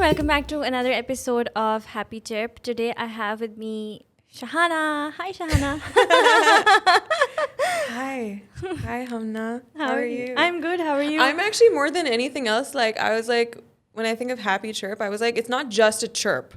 welcome back to another episode of Happy Chirp. Today I have with me Shahana. Hi, Shahana. Hi, Hamna. How are you? I'm good. How are you? I'm actually more than anything else. Like I was like, when I think of Happy Chirp, I was like, it's not just a chirp,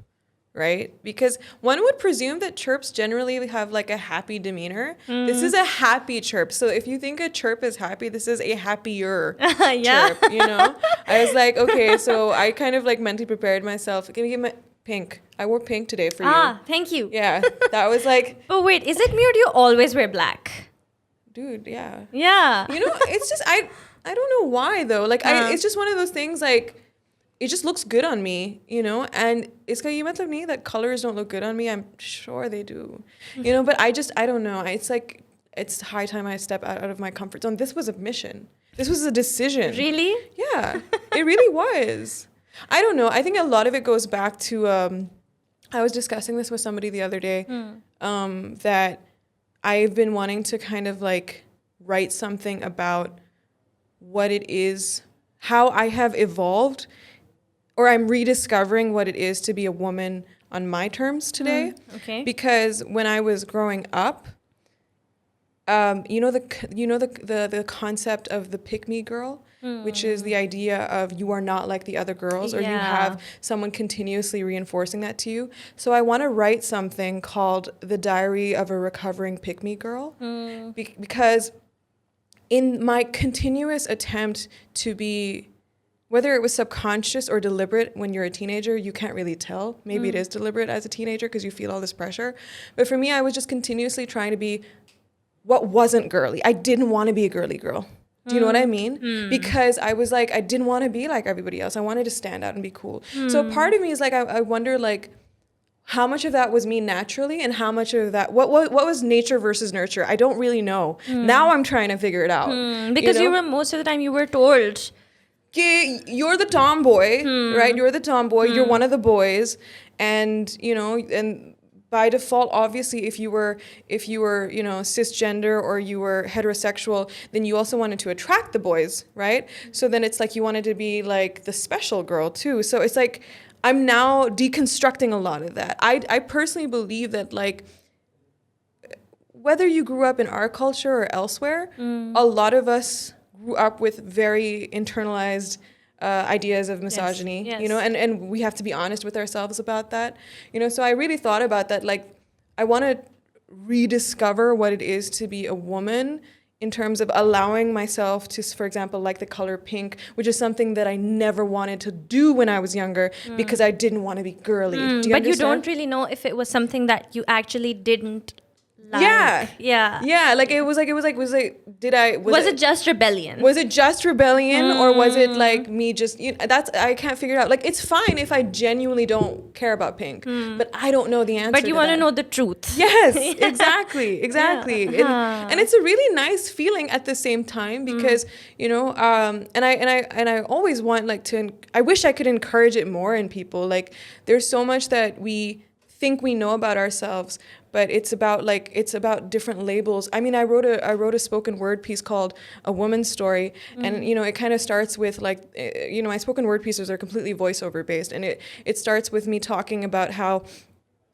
right? Because one would presume that chirps generally have like a happy demeanor. This is a happy chirp. So if you think a chirp is happy, this is a happier chirp. You know, I was like, okay, so I kind of like mentally prepared myself. Can you get my pink? I wore pink today for you. Thank you. Yeah, that was like. But wait, is it me or do you always wear black? Dude, yeah. Yeah. You know, it's just I don't know why though. Like it's just one of those things like it just looks good on me, you know? And it's you meant me that colors don't look good on me. I'm sure they do. You know, but I don't know. It's like it's high time I step out of my comfort zone. This was a mission. This was a decision. Really? Yeah. It really was. I don't know. I think a lot of it goes back to I was discussing this with somebody the other day that I've been wanting to kind of like write something about what it is, how I have evolved, or I'm rediscovering what it is to be a woman on my terms today. Okay. Because when I was growing up, the concept of the pick-me girl, which is the idea of you are not like the other girls, or you have someone continuously reinforcing that to you. So I want to write something called The Diary of a Recovering Pick-me Girl, because in my continuous attempt to be, whether it was subconscious or deliberate when you're a teenager, you can't really tell. Maybe it is deliberate as a teenager because you feel all this pressure. But for me, I was just continuously trying to be what wasn't girly. I didn't want to be a girly girl. Do you know what I mean? Because I was like, I didn't want to be like everybody else. I wanted to stand out and be cool. So part of me is like, I wonder like how much of that was me naturally and how much of that, what was nature versus nurture? I don't really know. Now I'm trying to figure it out. Because you were, most of the time you were told. You're the tomboy, right? You're the tomboy. You're one of the boys. And, you know, and by default, obviously, if you were, you know, cisgender or you were heterosexual, then you also wanted to attract the boys, right? So then it's like you wanted to be like the special girl too. So it's like I'm now deconstructing a lot of that. I personally believe that like whether you grew up in our culture or elsewhere, a lot of us grew up with very internalized ideas of misogyny, you know, and we have to be honest with ourselves about that, you know. So I really thought about that. Like, I want to rediscover what it is to be a woman in terms of allowing myself to, for example, like the color pink, which is something that I never wanted to do when I was younger because I didn't want to be girly. Do you but understand? you don't really know if it was something that you actually didn't like. Yeah. Like was it just rebellion? Was it just rebellion or was it like me just, you know, that's, I can't figure it out. Like, it's fine if I genuinely don't care about pink, but I don't know the answer. But you want to know the truth. Yes, exactly. Yeah. And it's a really nice feeling at the same time because, you know, and I always want like I wish I could encourage it more in people. Like, there's so much that we think we know about ourselves, but it's about different labels. I mean, I wrote a spoken word piece called A Woman's Story, and you know, it kind of starts with like, you know, my spoken word pieces are completely voiceover based, and it starts with me talking about how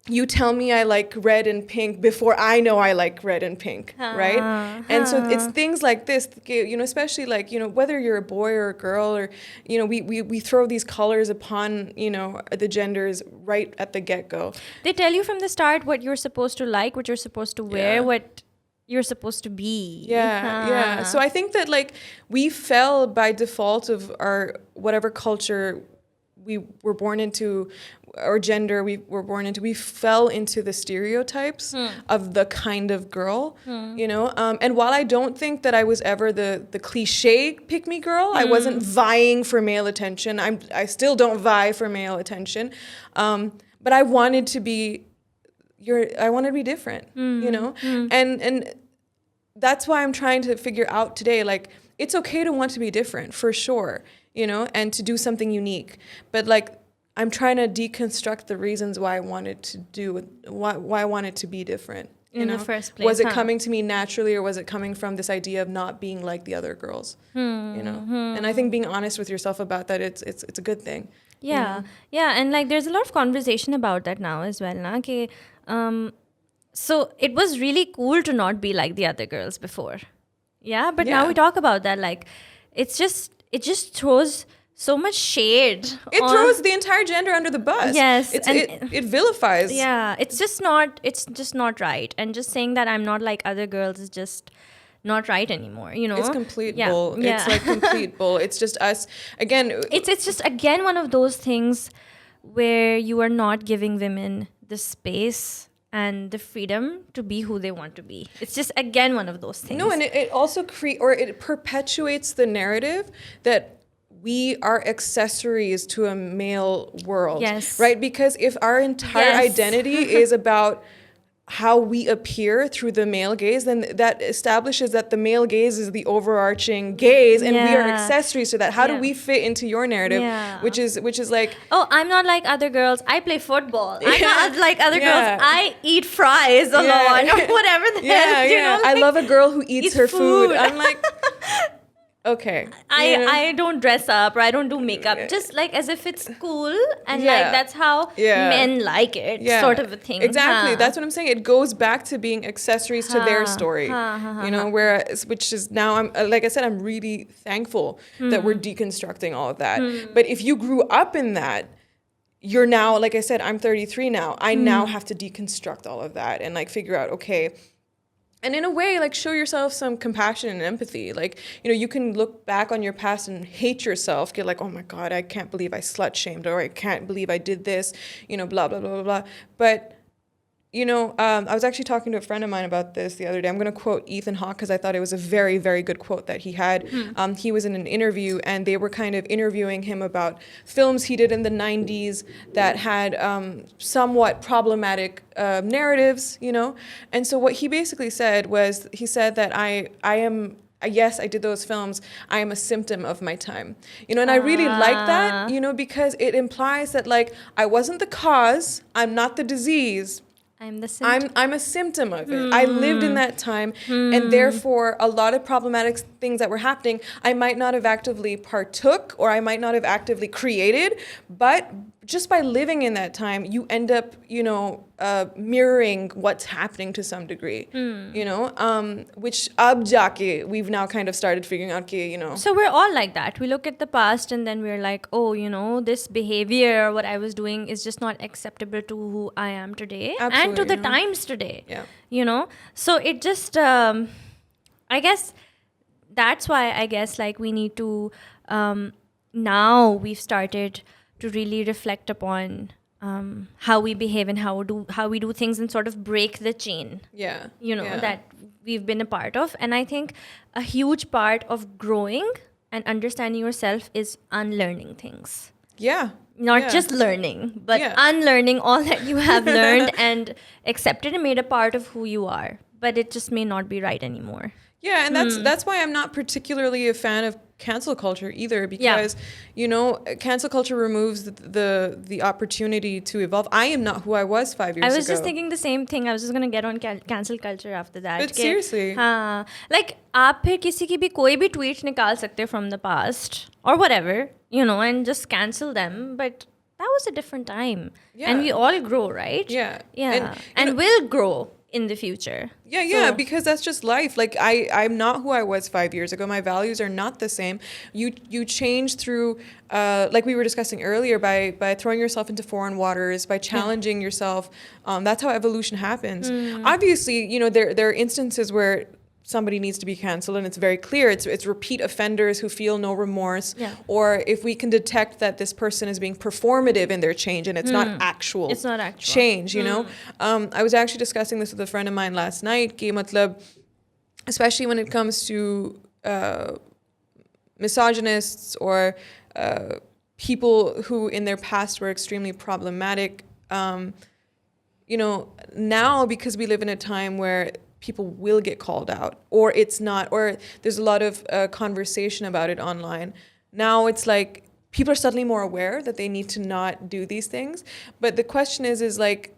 you tell me I like red and pink before I know I like red and pink, right? And so it's things like this, you know, especially like, you know, whether you're a boy or a girl, or, you know, we throw these colors upon, you know, the genders right at the get-go. They tell you from the start what you're supposed to like, what you're supposed to wear, what you're supposed to be. Yeah. So I think that like we fell by default of our whatever culture we were born into, or gender we were born into, we fell into the stereotypes of the kind of girl, you know. And while I don't think that I was ever the cliche pick-me girl, I wasn't vying for male attention. I still don't vie for male attention, but I wanted to be different, you know. And that's why I'm trying to figure out today, like, it's okay to want to be different for sure, you know, and to do something unique. But like, I'm trying to deconstruct the reasons why I wanted why I wanted to be different. In the first place. Was it coming to me naturally, or was it coming from this idea of not being like the other girls? You know? And I think being honest with yourself about that, it's a good thing. Yeah, yeah, and like there's a lot of conversation about that now as well, na? Ke, so it was really cool to not be like the other girls before. Yeah, but now Yeah. we talk about that. Like, it just throws so much shade. It on- throws the entire gender under the bus. Yes, It vilifies. Yeah, it's just not right. And just saying that I'm not like other girls is just not right anymore. You know, It's complete Yeah, bull. yeah. It's like complete bull. It's just us again. It's just again one of those things where you are not giving women the space and the freedom to be who they want to be. It's just again one of those things. No, and it also it perpetuates the narrative that we are accessories to a male world. Yes. Right? Because if our entire Yes. identity is about how we appear through the male gaze, then that establishes that the male gaze is the overarching gaze, and we are Yeah. accessories to that. How do Yeah. we fit into your narrative? Yeah. Which is like, Oh, I'm not like other girls. I play football. I'm Yeah. not like other Yeah. girls. I eat fries a Yeah. lot or whatever the hell. You know, I like, love a girl who eats eats her food. food. I'm like, okay. you know? I don't dress up or I don't do makeup. Just like as if it's cool and Yeah. like that's how Yeah. men like it, sort of a thing. Exactly. Huh. That's what I'm saying. It goes back to being accessories to their story. You know, whereas which is now I'm like I said, I'm really thankful that we're deconstructing all of that. But if you grew up in that, you're now, like I said, I'm 33 now. I now have to deconstruct all of that and like figure out, okay. And in a way, like show yourself some compassion and empathy. Like, you know, you can look back on your past and hate yourself. Get like, oh my God, I can't believe I slut shamed, or I can't believe I did this, you know, blah, blah, blah, blah, blah. But, you know, I was actually talking to a friend of mine about this the other day. I'm going to quote Ethan Hawke because I thought it was a very, very good quote that he had. He was in an interview and they were kind of interviewing him about films he did in the 90s that had somewhat problematic narratives, you know. And so what he basically said was, he said that I am, yes, I did those films. I am a symptom of my time, you know, and I really like that, you know, because it implies that like I wasn't the cause, I'm not the disease. I'm the symptom. I'm a symptom of it. I lived in that time, and therefore a lot of problematic things that were happening, I might not have actively partook or I might not have actively created, but just by living in that time, you end up, you know, mirroring what's happening to some degree, you know, which ab jaake we've now kind of started figuring out, you know. So we're all like that. We look at the past and then we're like, oh, you know, this behavior, what I was doing is just not acceptable to who I am today and to Absolutely, the yeah. times today. Yeah. You know? So it just, I guess that's why I guess like we need to, now we've started to really reflect upon how we behave and how we do things and sort of break the chain. Yeah. You know, yeah. that we've been a part of. And I think a huge part of growing and understanding yourself is unlearning things. Yeah. Not Yeah. just learning, but Yeah. unlearning all that you have learned and accepted and made a part of who you are. But it just may not be right anymore. Yeah, and that's why I'm not particularly a fan of cancel culture either, because you know, cancel culture removes the opportunity to evolve. I am not who I was 5 years ago. I was just thinking the same thing. I was just going to get on cancel culture after that. But seriously. हाँ, like आप फिर किसी की भी कोई भी tweet निकाल सकते from the past or whatever, you know, and just cancel them. But that was a different time. Yeah. And we all grow, right? Yeah. Yeah. And And we'll grow in the future. Yeah, So- because that's just life. Like I'm not who I was 5 years ago. My values are not the same. You change through, like we were discussing earlier, by throwing yourself into foreign waters, by challenging yourself. That's how evolution happens. Obviously, you know, there are instances where somebody needs to be canceled, and it's very clear. It's repeat offenders who feel no remorse, or if we can detect that this person is being performative in their change and it's not actual. It's not actual. Change, you know. I was actually discussing this with a friend of mine last night. Ki matlab, especially when it comes to misogynists or people who in their past were extremely problematic. You know, now because we live in a time where people will get called out, or it's not, or there's a lot of conversation about it online. Now it's like people are suddenly more aware that they need to not do these things. But the question is like,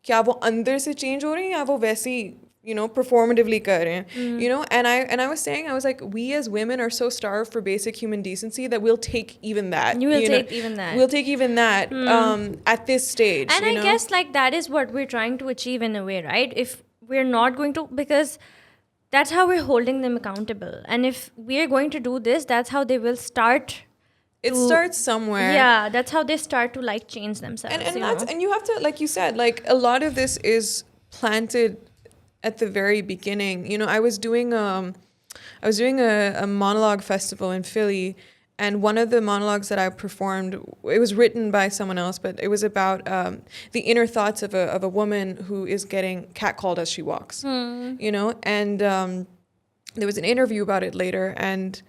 क्या वो अंदर से change हो रही है या वो वैसी, performatively kar rahe hain, and I was saying, I was like, we as women are so starved for basic human decency that we'll take even that. You will take even that. We'll take even that at this stage. And I guess like that is what we're trying to achieve in a way, right? If we're not going to, because that's how we're holding them accountable. And if we're going to do this, that's how they will start. It starts somewhere. Yeah, that's how they start to like change themselves. And you have to, like you said, like a lot of this is planted at the very beginning. I was doing a monologue festival in Philly, and one of the monologues that I performed, it was written by someone else, but it was about the inner thoughts of a woman who is getting catcalled as she walks. And there was an interview about it later, and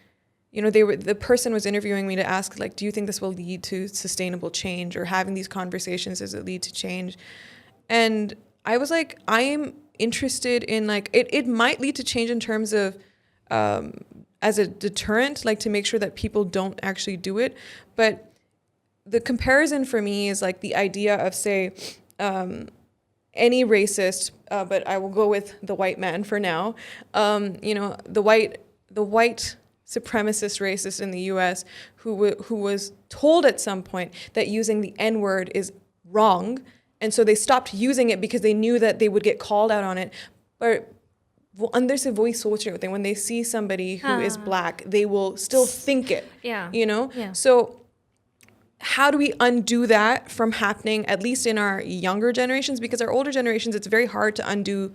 the person was interviewing me to ask, like, do you think this will lead to sustainable change, or having these conversations, does it lead to change? And I was like, I am interested in, like, it might lead to change in terms of as a deterrent, like to make sure that people don't actually do it. But the comparison for me is like the idea of, say, any racist, but I will go with the white man for now, the white supremacist racist in the US who was told at some point that using the N-word is wrong. And so they stopped using it because they knew that they would get called out on it. But when they see somebody who is black, they will still think it. Yeah. So how do we undo that from happening, at least in our younger generations? Because our older generations, it's very hard to undo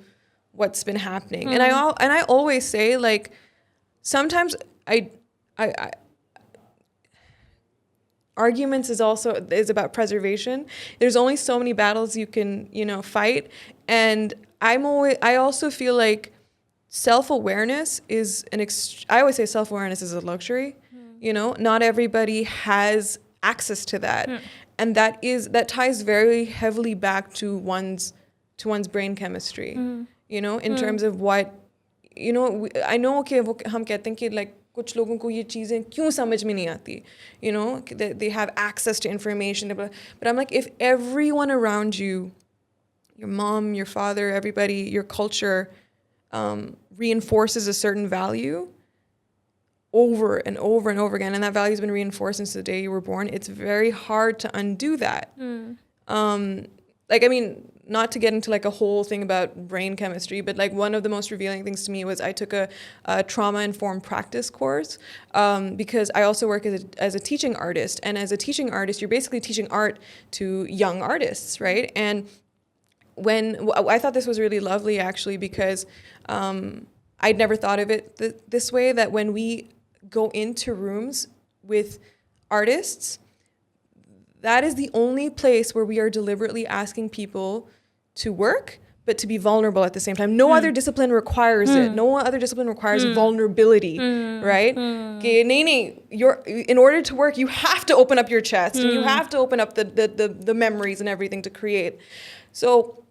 what's been happening. And I always say, like, sometimes I arguments is about preservation. There's only so many battles you can, fight. And I also feel like self-awareness is I always say self-awareness is a luxury. Not everybody has access to that. And that ties very heavily back to one's brain chemistry. In terms of what, I know, okay, हम कहते हैं कि like कुछ लोगों को ये चीजें क्यों समझ में नहीं आती, they have access to information, but I'm like, if everyone around you, your mom, your father, everybody, your culture, reinforces a certain value over and over and over again, and that value has been reinforced since the day you were born, it's very hard to undo that. Not to get into like a whole thing about brain chemistry, but like one of the most revealing things to me was I took a trauma-informed practice course because I also work as a teaching artist. And as a teaching artist, you're basically teaching art to young artists, right? And I thought this was really lovely, actually, because I'd never thought of it this way, that when we go into rooms with artists, that is the only place where we are deliberately asking people to work, but to be vulnerable at the same time. No other discipline requires it. No other discipline requires vulnerability, right? In order to work, you have to open up your chest, and you have to open up the memories and everything to create. So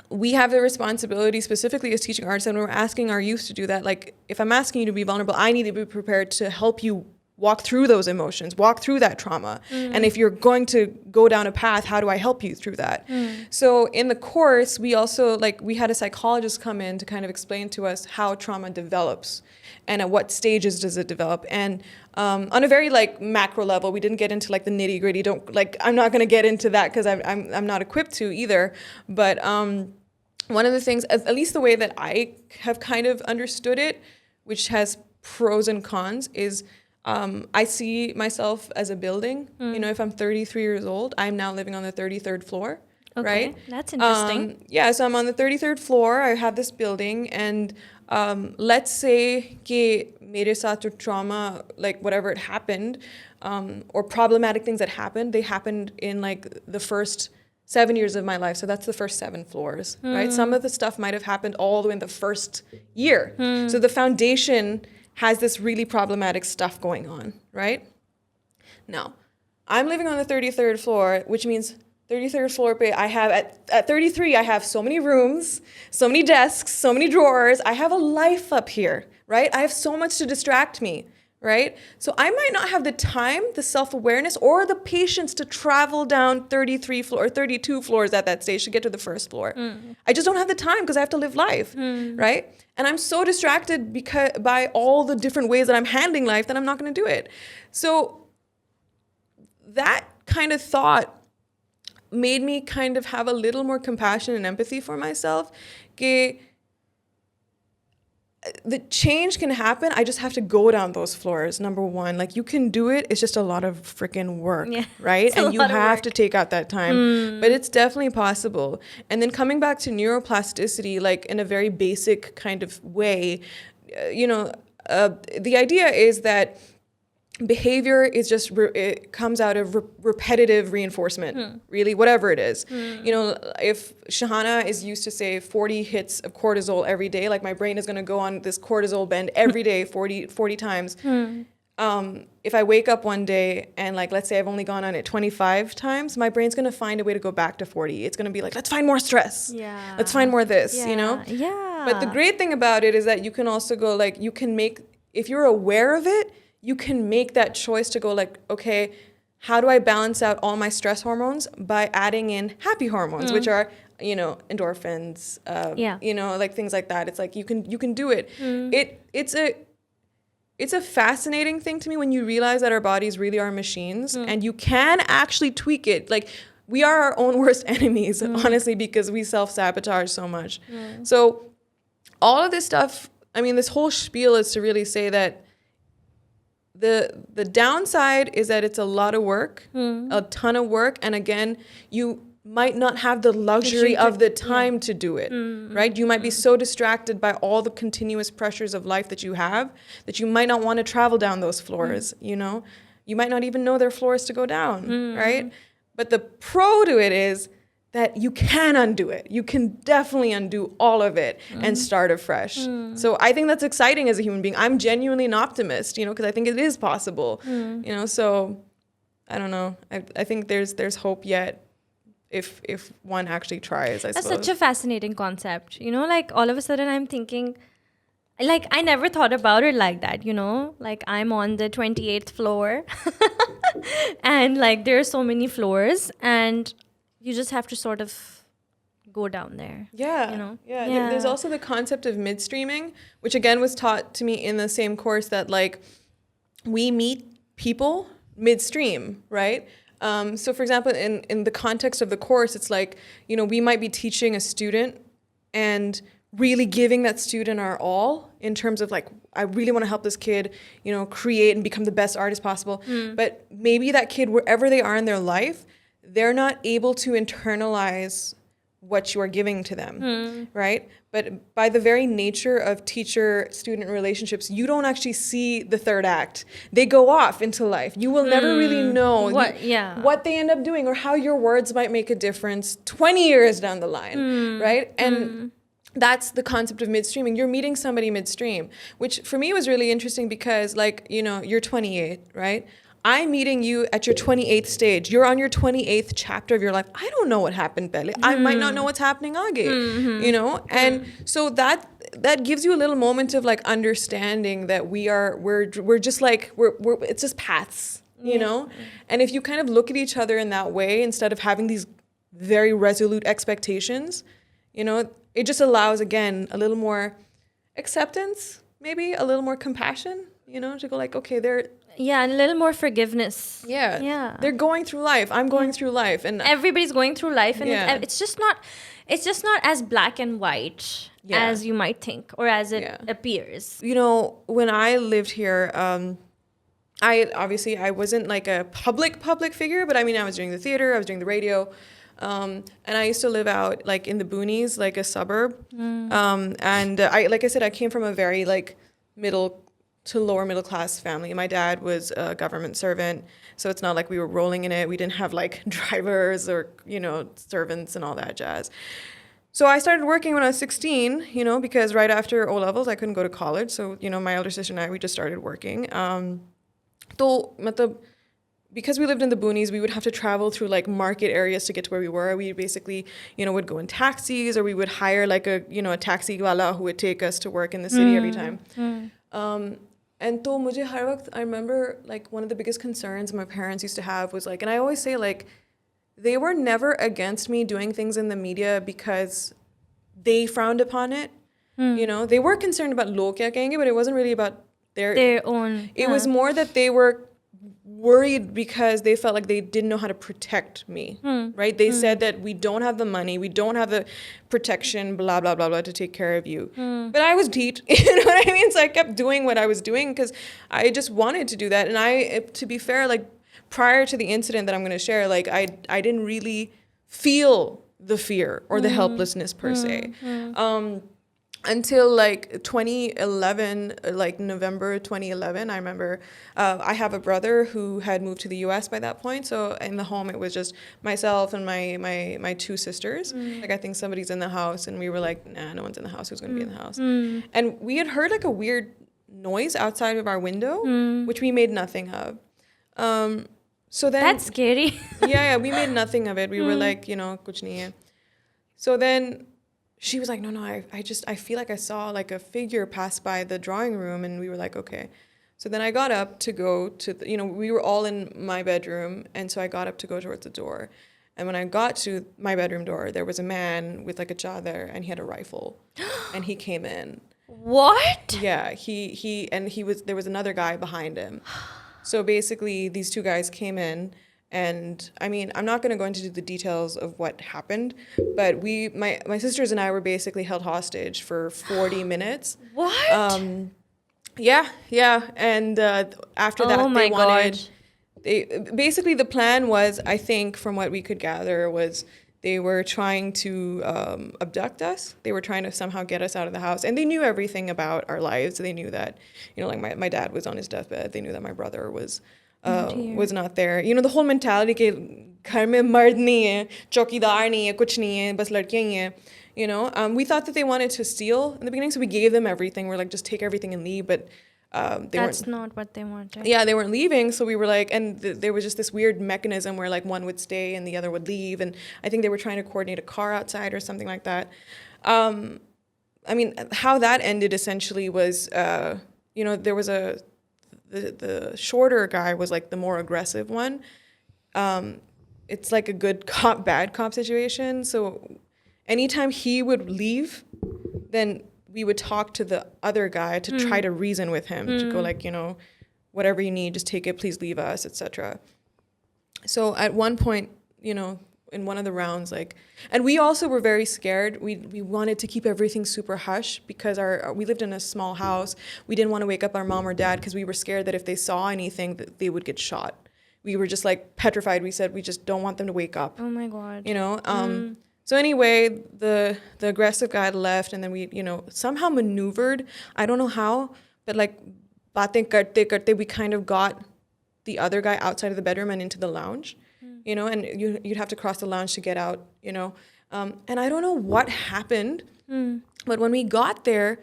we have the responsibility, specifically as teaching artists, and we're asking our youth to do that. Like, if I'm asking you to be vulnerable, I need to be prepared to help you walk through those emotions, walk through that trauma. And if you're going to go down a path, how do I help you through that? So in the course, we also, we had a psychologist come in to kind of explain to us how trauma develops and at what stages does it develop. And on a very macro level, we didn't get into the nitty gritty. I'm not going to get into that because I'm not equipped to either. But one of the things, at least the way that I have kind of understood it, which has pros and cons, is I see myself as a building. If I'm 33 years old, I'm now living on the 33rd floor, right? That's interesting. So I'm on the 33rd floor. I have this building, and let's say कि मेरे साथ जो trauma, whatever it happened, or problematic things that happened, they happened in the first 7 years of my life. So that's the first 7 floors, right? Some of the stuff might have happened all the way in the first year. So the foundation has this really problematic stuff going on, right? Now, I'm living on the 33rd floor, which means 33rd floor, I have, at 33, I have so many rooms, so many desks, so many drawers. I have a life up here, right? I have so much to distract me, right? So I might not have the time, the self-awareness, or the patience to travel down 33 floor or 32 floors at that stage to get to the first floor. I just don't have the time because I have to live life, right? And I'm so distracted by all the different ways that I'm handling life that I'm not going to do it. So that kind of thought made me kind of have a little more compassion and empathy for myself. The change can happen. I just have to go down those floors. Number one, like you can do it. It's just a lot of freaking work, right? And you have to take out that time, but it's definitely possible. And then coming back to neuroplasticity, like in a very basic kind of way, the idea is that behavior is just it comes out of repetitive reinforcement, really, whatever it is. If Shahana is used to say 40 hits of cortisol every day, like my brain is going to go on this cortisol bend every day 40 times. If I wake up one day and like let's say I've only gone on it 25 times, my brain's going to find a way to go back to 40. It's going to be like, let's find more stress, let's find more this, but the great thing about it is that you can also go like, you can make, if you're aware of it, you can make that choice to go like, okay, how do I balance out all my stress hormones by adding in happy hormones, which are, endorphins, like things like that. It's like you can do it. It's a fascinating thing to me when you realize that our bodies really are machines and you can actually tweak it. Like we are our own worst enemies, honestly, because we self-sabotage so much. So all of this stuff, I mean, this whole spiel is to really say that the downside is that it's a lot of work, a ton of work. And again, you might not have the luxury of the time to do it, right? You might be so distracted by all the continuous pressures of life that you have that you might not want to travel down those floors, You might not even know there are floors to go down, right? But the pro to it is that you can undo it. You can definitely undo all of it and start afresh. So I think that's exciting as a human being. I'm genuinely an optimist, because I think it is possible, so I don't know. I think there's hope yet if one actually tries, I suppose. That's such a fascinating concept. Like all of a sudden I'm thinking, like I never thought about it like that, like I'm on the 28th floor and like there are so many floors and you just have to sort of go down there. There's also the concept of midstreaming, which again was taught to me in the same course, that like we meet people midstream, right? So for example, in the context of the course, it's like, we might be teaching a student and really giving that student our all in terms of like, I really want to help this kid, create and become the best artist possible. But maybe that kid, wherever they are in their life, they're not able to internalize what you are giving to them, right? But by the very nature of teacher-student relationships, you don't actually see the third act. They go off into life. You will never really know what they end up doing or how your words might make a difference 20 years down the line, right? And that's the concept of midstreaming. You're meeting somebody midstream, which for me was really interesting because like, you're 28, right? I'm meeting you at your 28th stage. You're on your 28th chapter of your life. I don't know what happened, Pele. I might not know what's happening again, And so that gives you a little moment of like understanding that we're just like, it's just paths, And if you kind of look at each other in that way, instead of having these very resolute expectations, it just allows, again, a little more acceptance, maybe a little more compassion, to go like, okay, and a little more forgiveness. Yeah. They're going through life. I'm going through life, and everybody's going through life, and it's just not as black and white as you might think or as it appears. When I lived here, I wasn't like a public figure, but I mean, I was doing the theater, I was doing the radio, and I used to live out like in the boonies, like a suburb, and like I said, I came from a very like middle to lower middle class family. My dad was a government servant, so it's not like we were rolling in it. We didn't have like drivers or, servants and all that jazz. So I started working when I was 16, because right after O levels, I couldn't go to college. So, my elder sister and I, we just started working. Because we lived in the boonies, we would have to travel through like market areas to get to where we were. We basically, would go in taxis, or we would hire like a taxi wala who would take us to work in the city every time. And तो मुझे हर वक्त, I remember like one of the biggest concerns my parents used to have was like, and I always say like, they were never against me doing things in the media because they frowned upon it. You know, they were concerned about log kya kahenge, but it wasn't really about their own. It was more that they were worried because they felt like they didn't know how to protect me, right? They said that we don't have the money, we don't have the protection, blah, blah, blah, blah, to take care of you. But I was teat, you know what I mean? So I kept doing what I was doing because I just wanted to do that. And to be fair, like prior to the incident that I'm going to share, like I didn't really feel the fear or the helplessness per se. Until like 2011, like November 2011, I remember I have a brother who had moved to the US by that point. So in the home, it was just myself and my two sisters. Like I think somebody's in the house and we were like, nah, no one's in the house. Who's going to be in the house? And we had heard like a weird noise outside of our window, which we made nothing of. So then That's scary. yeah, we made nothing of it. We were like, you know, kuch nahi hai. So then she was like, no, I feel like I saw like a figure pass by the drawing room. And we were like, okay. So then I got up to go to, we were all in my bedroom. And so I got up to go towards the door. And when I got to my bedroom door, there was a man with like a chadar and he had a rifle and he came in. What? Yeah, there was another guy behind him. So basically these two guys came in. And I mean, I'm not going to go into the details of what happened, but my sisters and I were basically held hostage for 40 minutes. What? Yeah. And after that, basically the plan was, I think from what we could gather, was they were trying to abduct us. They were trying to somehow get us out of the house. And they knew everything about our lives. They knew that, like my dad was on his deathbed. They knew that my brother was not there. The whole mentality कि घर में मर्द नहीं है, चौकीदार नहीं है, कुछ नहीं है, बस लड़कियां ही हैं. We thought that they wanted to steal in the beginning, so we gave them everything. We're like, just take everything and leave. But that's not what they wanted. Yeah, they weren't leaving, so we were like, and there was just this weird mechanism where like one would stay and the other would leave, and I think they were trying to coordinate a car outside or something like that. I mean, how that ended essentially was, there was the shorter guy was like the more aggressive one. It's like a good cop, bad cop situation. So anytime he would leave, then we would talk to the other guy to try to reason with him, to go like, whatever you need, just take it, please leave us, etc. So at one point, in one of the rounds, like, and we also were very scared. We wanted to keep everything super hush because we lived in a small house. We didn't want to wake up our mom or dad because we were scared that if they saw anything, that they would get shot. We were just like petrified. We said we just don't want them to wake up. Oh my God. So anyway, the aggressive guy left, and then we, somehow maneuvered. I don't know how, but like baatein karte karte, we kind of got the other guy outside of the bedroom and into the lounge. And you'd have to cross the lounge to get out, and I don't know what happened, but when we got there,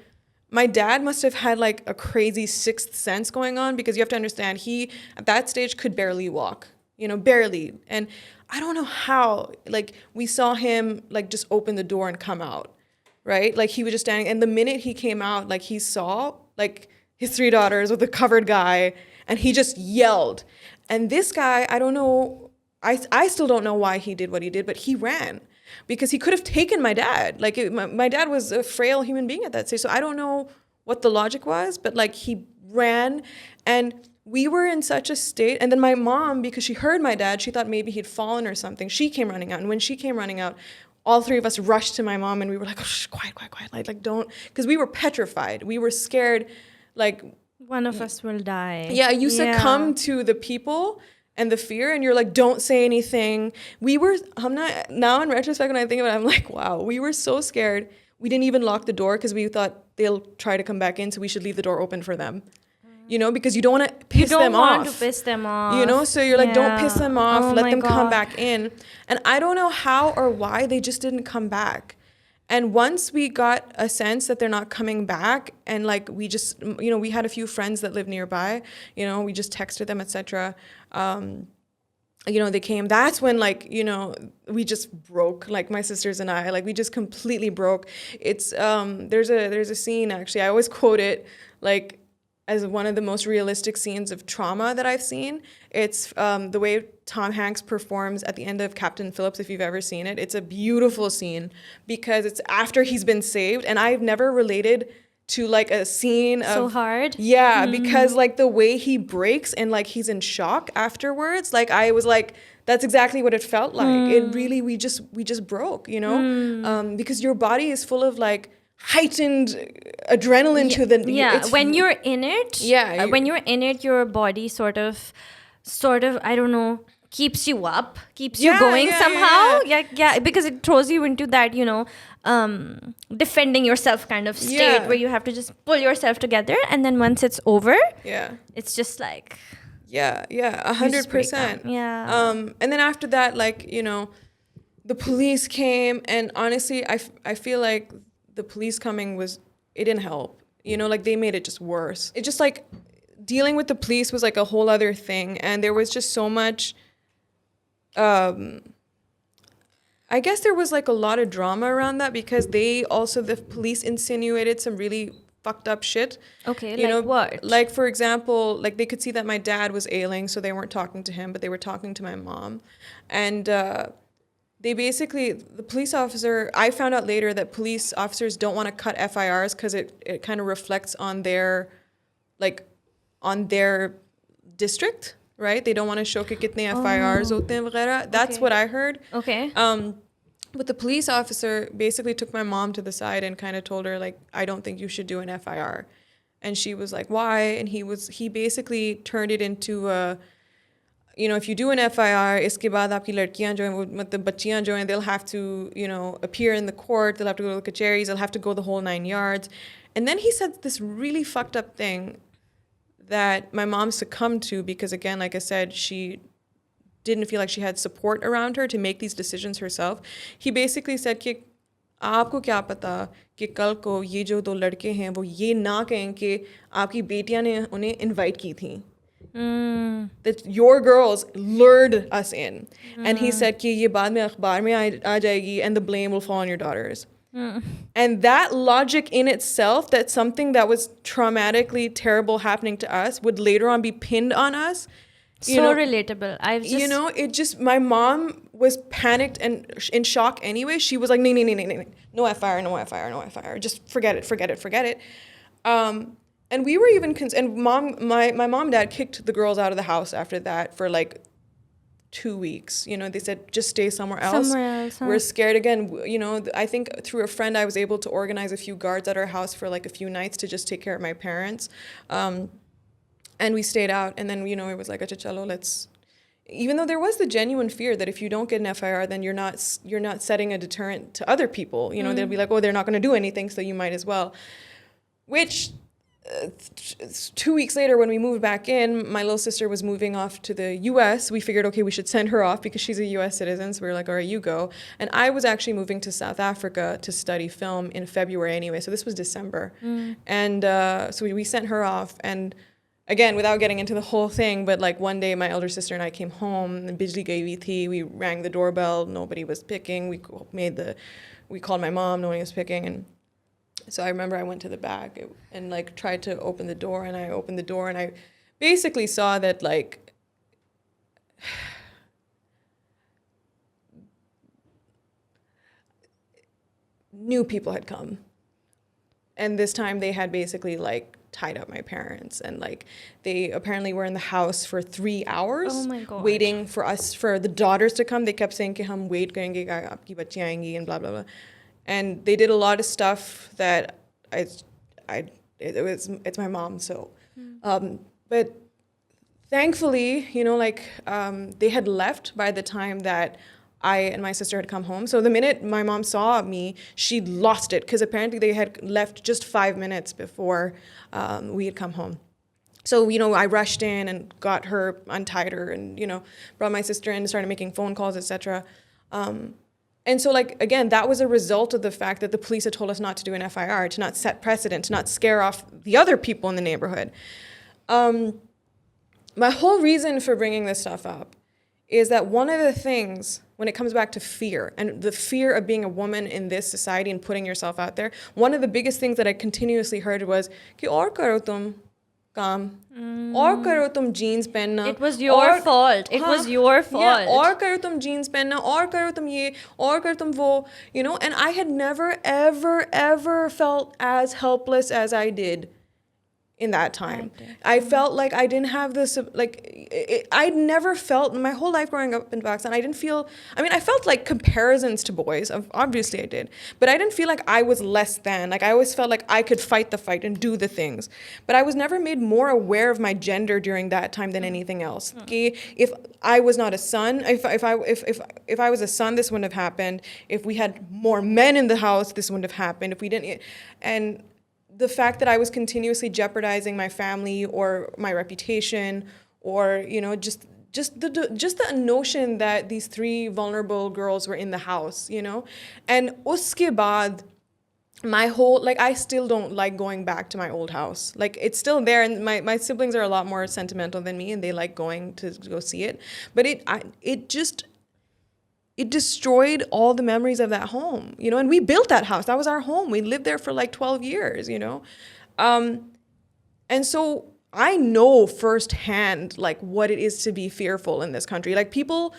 my dad must have had like a crazy sixth sense going on, because you have to understand, he at that stage could barely walk, barely. And I don't know how, like, we saw him like just open the door and come out, right? Like he was just standing, and the minute he came out, like he saw like his three daughters with a covered guy, and he just yelled. And this guy, I don't know, I still don't know why he did what he did, but he ran because he could have taken my dad. Like my dad was a frail human being at that stage. So I don't know what the logic was, but like he ran, and we were in such a state. And then my mom, because she heard my dad, she thought maybe he'd fallen or something. She came running out. And when she came running out, all three of us rushed to my mom, and we were like, oh, shh, quiet. Like don't, because we were petrified. We were scared. Like one of us will die. Yeah, you succumb to the people and the fear, and you're like, don't say anything. Now in retrospect, when I think about it, I'm like, wow, we were so scared. We didn't even lock the door because we thought they'll try to come back in, so we should leave the door open for them. Because you don't want to piss them off. You don't want to piss them off. So you're like, don't piss them off, let them come back in. And I don't know how or why they just didn't come back. And once we got a sense that they're not coming back, and like we just, we had a few friends that live nearby, we just texted them, etc. They came. That's when we just broke, like my sisters and I, like we just completely broke. It's there's a scene, actually, I always quote it, like as one of the most realistic scenes of trauma that I've seen. It's the way Tom Hanks performs at the end of Captain Phillips, if you've ever seen it. It's a beautiful scene because it's after he's been saved, and I've never related to like a scene of So hard. yeah, because like the way he breaks and like he's in shock afterwards, like I was like, that's exactly what it felt like. It really, we just broke, you know, because your body is full of like heightened adrenaline to the when you're in it, when you're in it, your body sort of I don't know, keeps you up, keeps you going somehow. Yeah, because it throws you into that, you know, defending yourself kind of state where you have to just pull yourself together, and then once it's over, it's just like 100%. And then after that, like, you know, the police came, and honestly, I feel like the police coming it didn't help. You know, like they made it just worse. It just like dealing with the police was like a whole other thing, and there was just so much. I guess there was like a lot of drama around that because the police insinuated some really fucked up shit. Okay, you know, what? Like, for example, like they could see that my dad was ailing, so they weren't talking to him, but they were talking to my mom. And they basically, the police officer, I found out later that police officers don't want to cut FIRs because it kind of reflects on their district, right? They don't want to show कि कितने FIRs होते हैं वगैरह. That's what I heard. Okay. But the police officer basically took my mom to the side and kind of told her, like, I don't think you should do an FIR. And she was like, why? And he basically turned it into a, you know, if you do an FIR, iske baad aapki ladkiyan jo hain, matlab bachchiyan jo hain, they'll have to, you know, appear in the court, they'll have to go to the kacheris, they'll have to go the whole 9 yards. And then he said this really fucked up thing that my mom succumbed to because, again, like I said, she didn't feel like she had support around her to make these decisions herself. He basically said कि आपको क्या पता कि कल को ये जो 2 लड़के हैं वो ये ना कहें कि आपकी बेटियां ने उन्हें invite की थी. That your girls lured us in. And he said कि ये बाद में अखबार में आ जाएगी and the blame will fall on your daughters. And that logic in itself, that something that was traumatically terrible happening to us would later on be pinned on us. Relatable. You know, it just, my mom was panicked and in shock anyway. She was like, no FIR. Just forget it. And we were even, my mom and dad kicked the girls out of the house after that for like 2 weeks. You know, they said, just stay somewhere else. We're scared again. You know, I think through a friend, I was able to organize a few guards at our house for like a few nights to just take care of my parents. And we stayed out. And then, you know, it was like, acha chalo, let's, even though there was the genuine fear that if you don't get an FIR, then you're not setting a deterrent to other people. You know, they'll be like, oh, they're not going to do anything, so you might as well. Which 2 weeks later, when we moved back in, my little sister was moving off to the US. We figured, okay, we should send her off because she's a US citizen. So we were like, all right, you go. And I was actually moving to South Africa to study film in February anyway. So this was December. And so we sent her off. And again, without getting into the whole thing, but like one day my elder sister and I came home, and bijli gayi hui thi. We rang the doorbell, nobody was picking. We called my mom, nobody was picking. And so I remember I went to the back and like tried to open the door, and I opened the door and I basically saw that like new people had come. And this time they had basically like tied up my parents, and like they apparently were in the house for 3 hours. Oh my God. Waiting for the daughters to come. They kept saying कि हम wait करेंगे आपकी बच्ची आएंगी and blah blah blah. And they did a lot of stuff that it's my mom, so but thankfully, you know, like they had left by the time that I and my sister had come home. So the minute my mom saw me, she lost it because apparently they had left just 5 minutes before we had come home. So, you know, I rushed in and got her, untied her, and, you know, brought my sister in and started making phone calls, etc. And so, like, again, that was a result of the fact that the police had told us not to do an FIR, to not set precedent, to not scare off the other people in the neighborhood. My whole reason for bringing this stuff up is that one of the things, when it comes back to fear, and the fear of being a woman in this society and putting yourself out there, one of the biggest things that I continuously heard was, कि और करो तुम, काम और करो तुम jeans पहनना It was your fault. It was your fault. और करो तुम जीन्स पहनना और करो तुम ये और करो तुम वो, you know. And I had never ever felt as helpless as I did in that time. I felt like I didn't have this, like, I'd never felt my whole life growing up in Pakistan, I didn't feel, I mean, I felt like comparisons to boys, obviously I did, but I didn't feel like I was less than. Like, I always felt like I could fight the fight and do the things. But I was never made more aware of my gender during that time than anything else. Okay? If I was not a son, if I was a son, this wouldn't have happened. If we had more men in the house, this wouldn't have happened. If we didn't, and the fact that I was continuously jeopardizing my family or my reputation, or, you know, just the notion that these three vulnerable girls were in the house, you know. And uske baad, my whole, like, I still don't like going back to my old house. Like, it's still there, and my siblings are a lot more sentimental than me, and they like going to go see it. But it destroyed all the memories of that home, you know. And we built that house. That was our home. We lived there for like 12 years, you know. And so I know firsthand, like, what it is to be fearful in this country. Like, people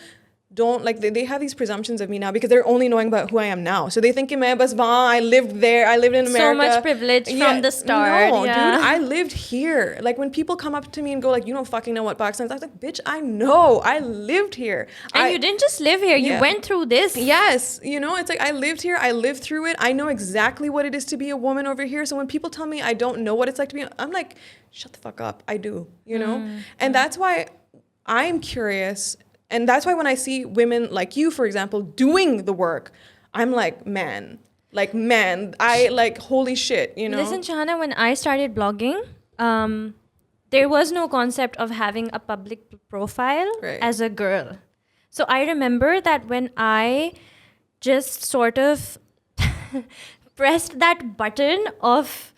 don't, like, they have these presumptions of me now because they're only knowing about who I am now. So they think I lived there, I lived in America. So much privilege from the start. No, dude, I lived here. Like, when people come up to me and go like, you don't fucking know what Pakistan is, I was like, bitch, I know. I lived here. And you didn't just live here, you went through this. Yes, you know, it's like, I lived here, I lived through it. I know exactly what it is to be a woman over here. So when people tell me I don't know what it's like to be, I'm like, shut the fuck up. I do, you know? And that's why I'm curious. And that's why when I see women like you, for example, doing the work, I'm like, man, I like, holy shit, you know? Listen, Shahana, when I started blogging, there was no concept of having a public profile as a girl. So I remember that when I just sort of pressed that button of,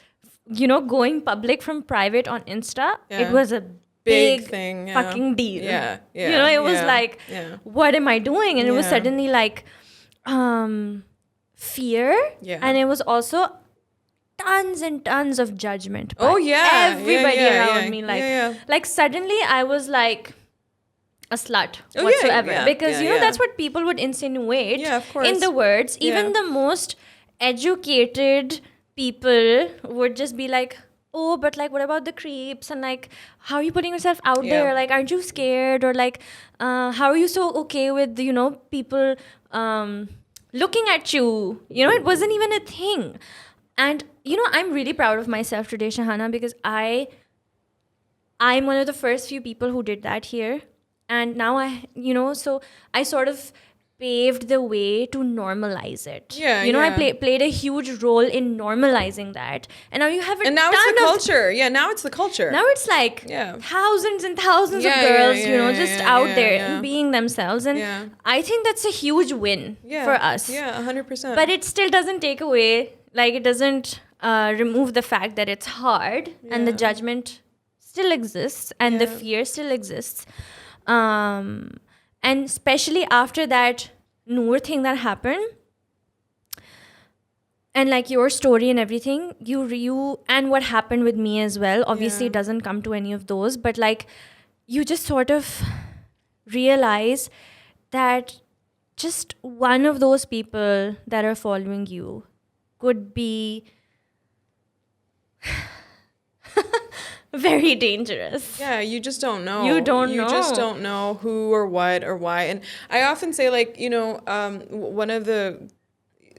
you know, going public from private on Insta, it was a big thing, fucking deal. You know, it was like, what am I doing? And it was suddenly like fear. And it was also tons and tons of judgment by everybody around me. Like suddenly I was like a slut whatsoever. Because, you know, that's what people would insinuate in the words. Even the most educated people would just be like, oh, but like, what about the creeps? And like, how are you putting yourself out there? Like, aren't you scared? Or like, how are you so okay with, you know, people looking at you? You know, it wasn't even a thing. And, you know, I'm really proud of myself today, Shahana, because I'm one of the first few people who did that here. And now so I sort of paved the way to normalize it. I played a huge role in normalizing that. And now you have and now it's the culture. Now it's the culture. Now it's like thousands and thousands of girls, just out there being themselves. And I think that's a huge win for us. 100%. But it still doesn't take away, like, it doesn't remove the fact that it's hard and the judgment still exists and the fear still exists. And especially after that Noor thing that happened, and like your story and everything, you and what happened with me as well, obviously it doesn't come to any of those, but like you just sort of realize that just one of those people that are following you could be very dangerous. Yeah, you just don't know. You just don't know who or what or why. And I often say, like, one of the...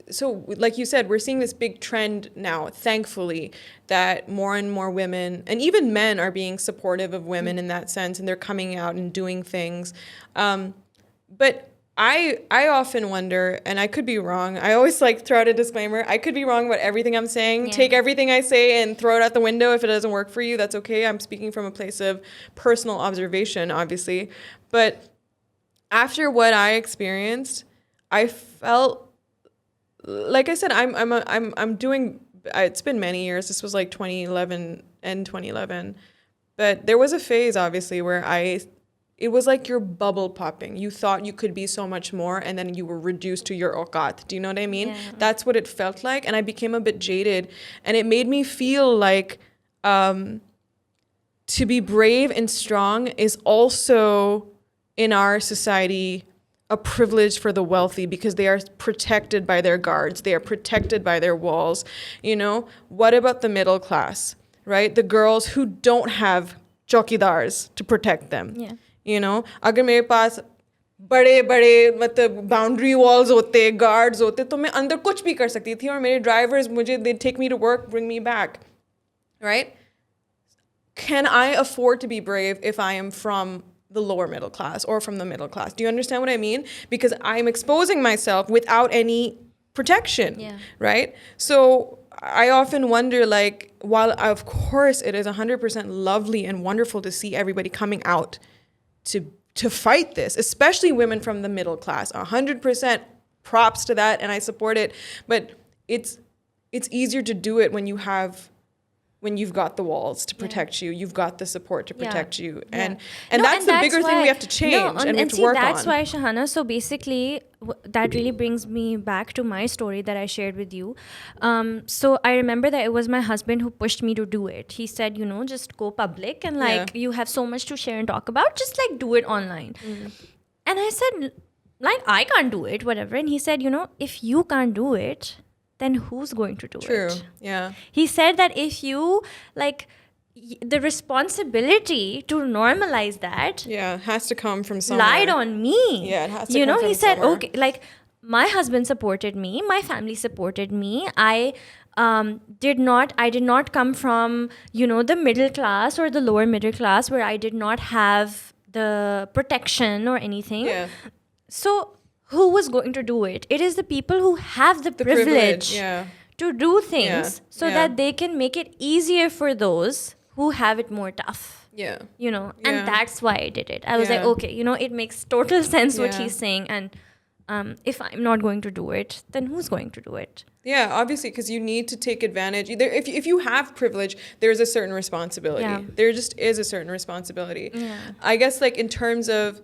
So, like you said, we're seeing this big trend now, thankfully, that more and more women, and even men, are being supportive of women in that sense, and they're coming out and doing things. But I often wonder, and I could be wrong. I always like throw out a disclaimer. I could be wrong about everything I'm saying. Yeah. Take everything I say and throw it out the window. If it doesn't work for you, that's okay. I'm speaking from a place of personal observation, obviously. But after what I experienced, I felt, like I said, I'm doing. It's been many years. This was like 2011. But there was a phase, obviously, where it was like you're bubble popping. You thought you could be so much more, and then you were reduced to your auqat. Do you know what I mean? Yeah. That's what it felt like. And I became a bit jaded. And it made me feel like to be brave and strong is also in our society a privilege for the wealthy because they are protected by their guards. They are protected by their walls. You know, what about the middle class, right? The girls who don't have chokidars to protect them. Yeah. You know, अगर मेरे पास बड़े बड़े मतलब boundary walls होते, guards होते, तो मैं अंदर कुछ भी कर सकती थी और मेरे ड्राइवर्स मुझे they take me to work, bring me back, right? Can I afford to be brave if I am from the lower middle class or from the middle class? Do you understand what I mean? Because I'm exposing myself without any protection, right? So I often wonder, like, while of course it is 100% lovely and wonderful to see everybody coming out to fight this, especially women from the middle class, 100% props to that, and I support it. But it's easier to do it when you've got the walls to protect you, you've got the support to protect you, and that's the bigger thing we have to change and we have to work on. That's why, Shahana, so basically that really brings me back to my story that I shared with you. So I remember that it was my husband who pushed me to do it. He said, you know, just go public and like you have so much to share and talk about, just like do it online. And I said, like, I can't do it, whatever. And he said, you know, if you can't do it, then who's going to do it? True. Yeah. He said that if you, like, the responsibility to normalize that has to come from somewhere. Lied on me. Yeah, it has to you come know, from he said, somewhere. okay, like, my husband supported me, my family supported me. I did not come from, you know, the middle class or the lower middle class where I did not have the protection or anything. Yeah. So who was going to do it? It is the people who have the privilege to do things so that they can make it easier for those who have it more tough. Yeah. You know, and that's why I did it. I was like, okay, you know, it makes total sense what he's saying. And if I'm not going to do it, then who's going to do it? Yeah, obviously, because you need to take advantage. If you have privilege, there's a certain responsibility. Yeah. There just is a certain responsibility. Yeah. I guess, like, in terms of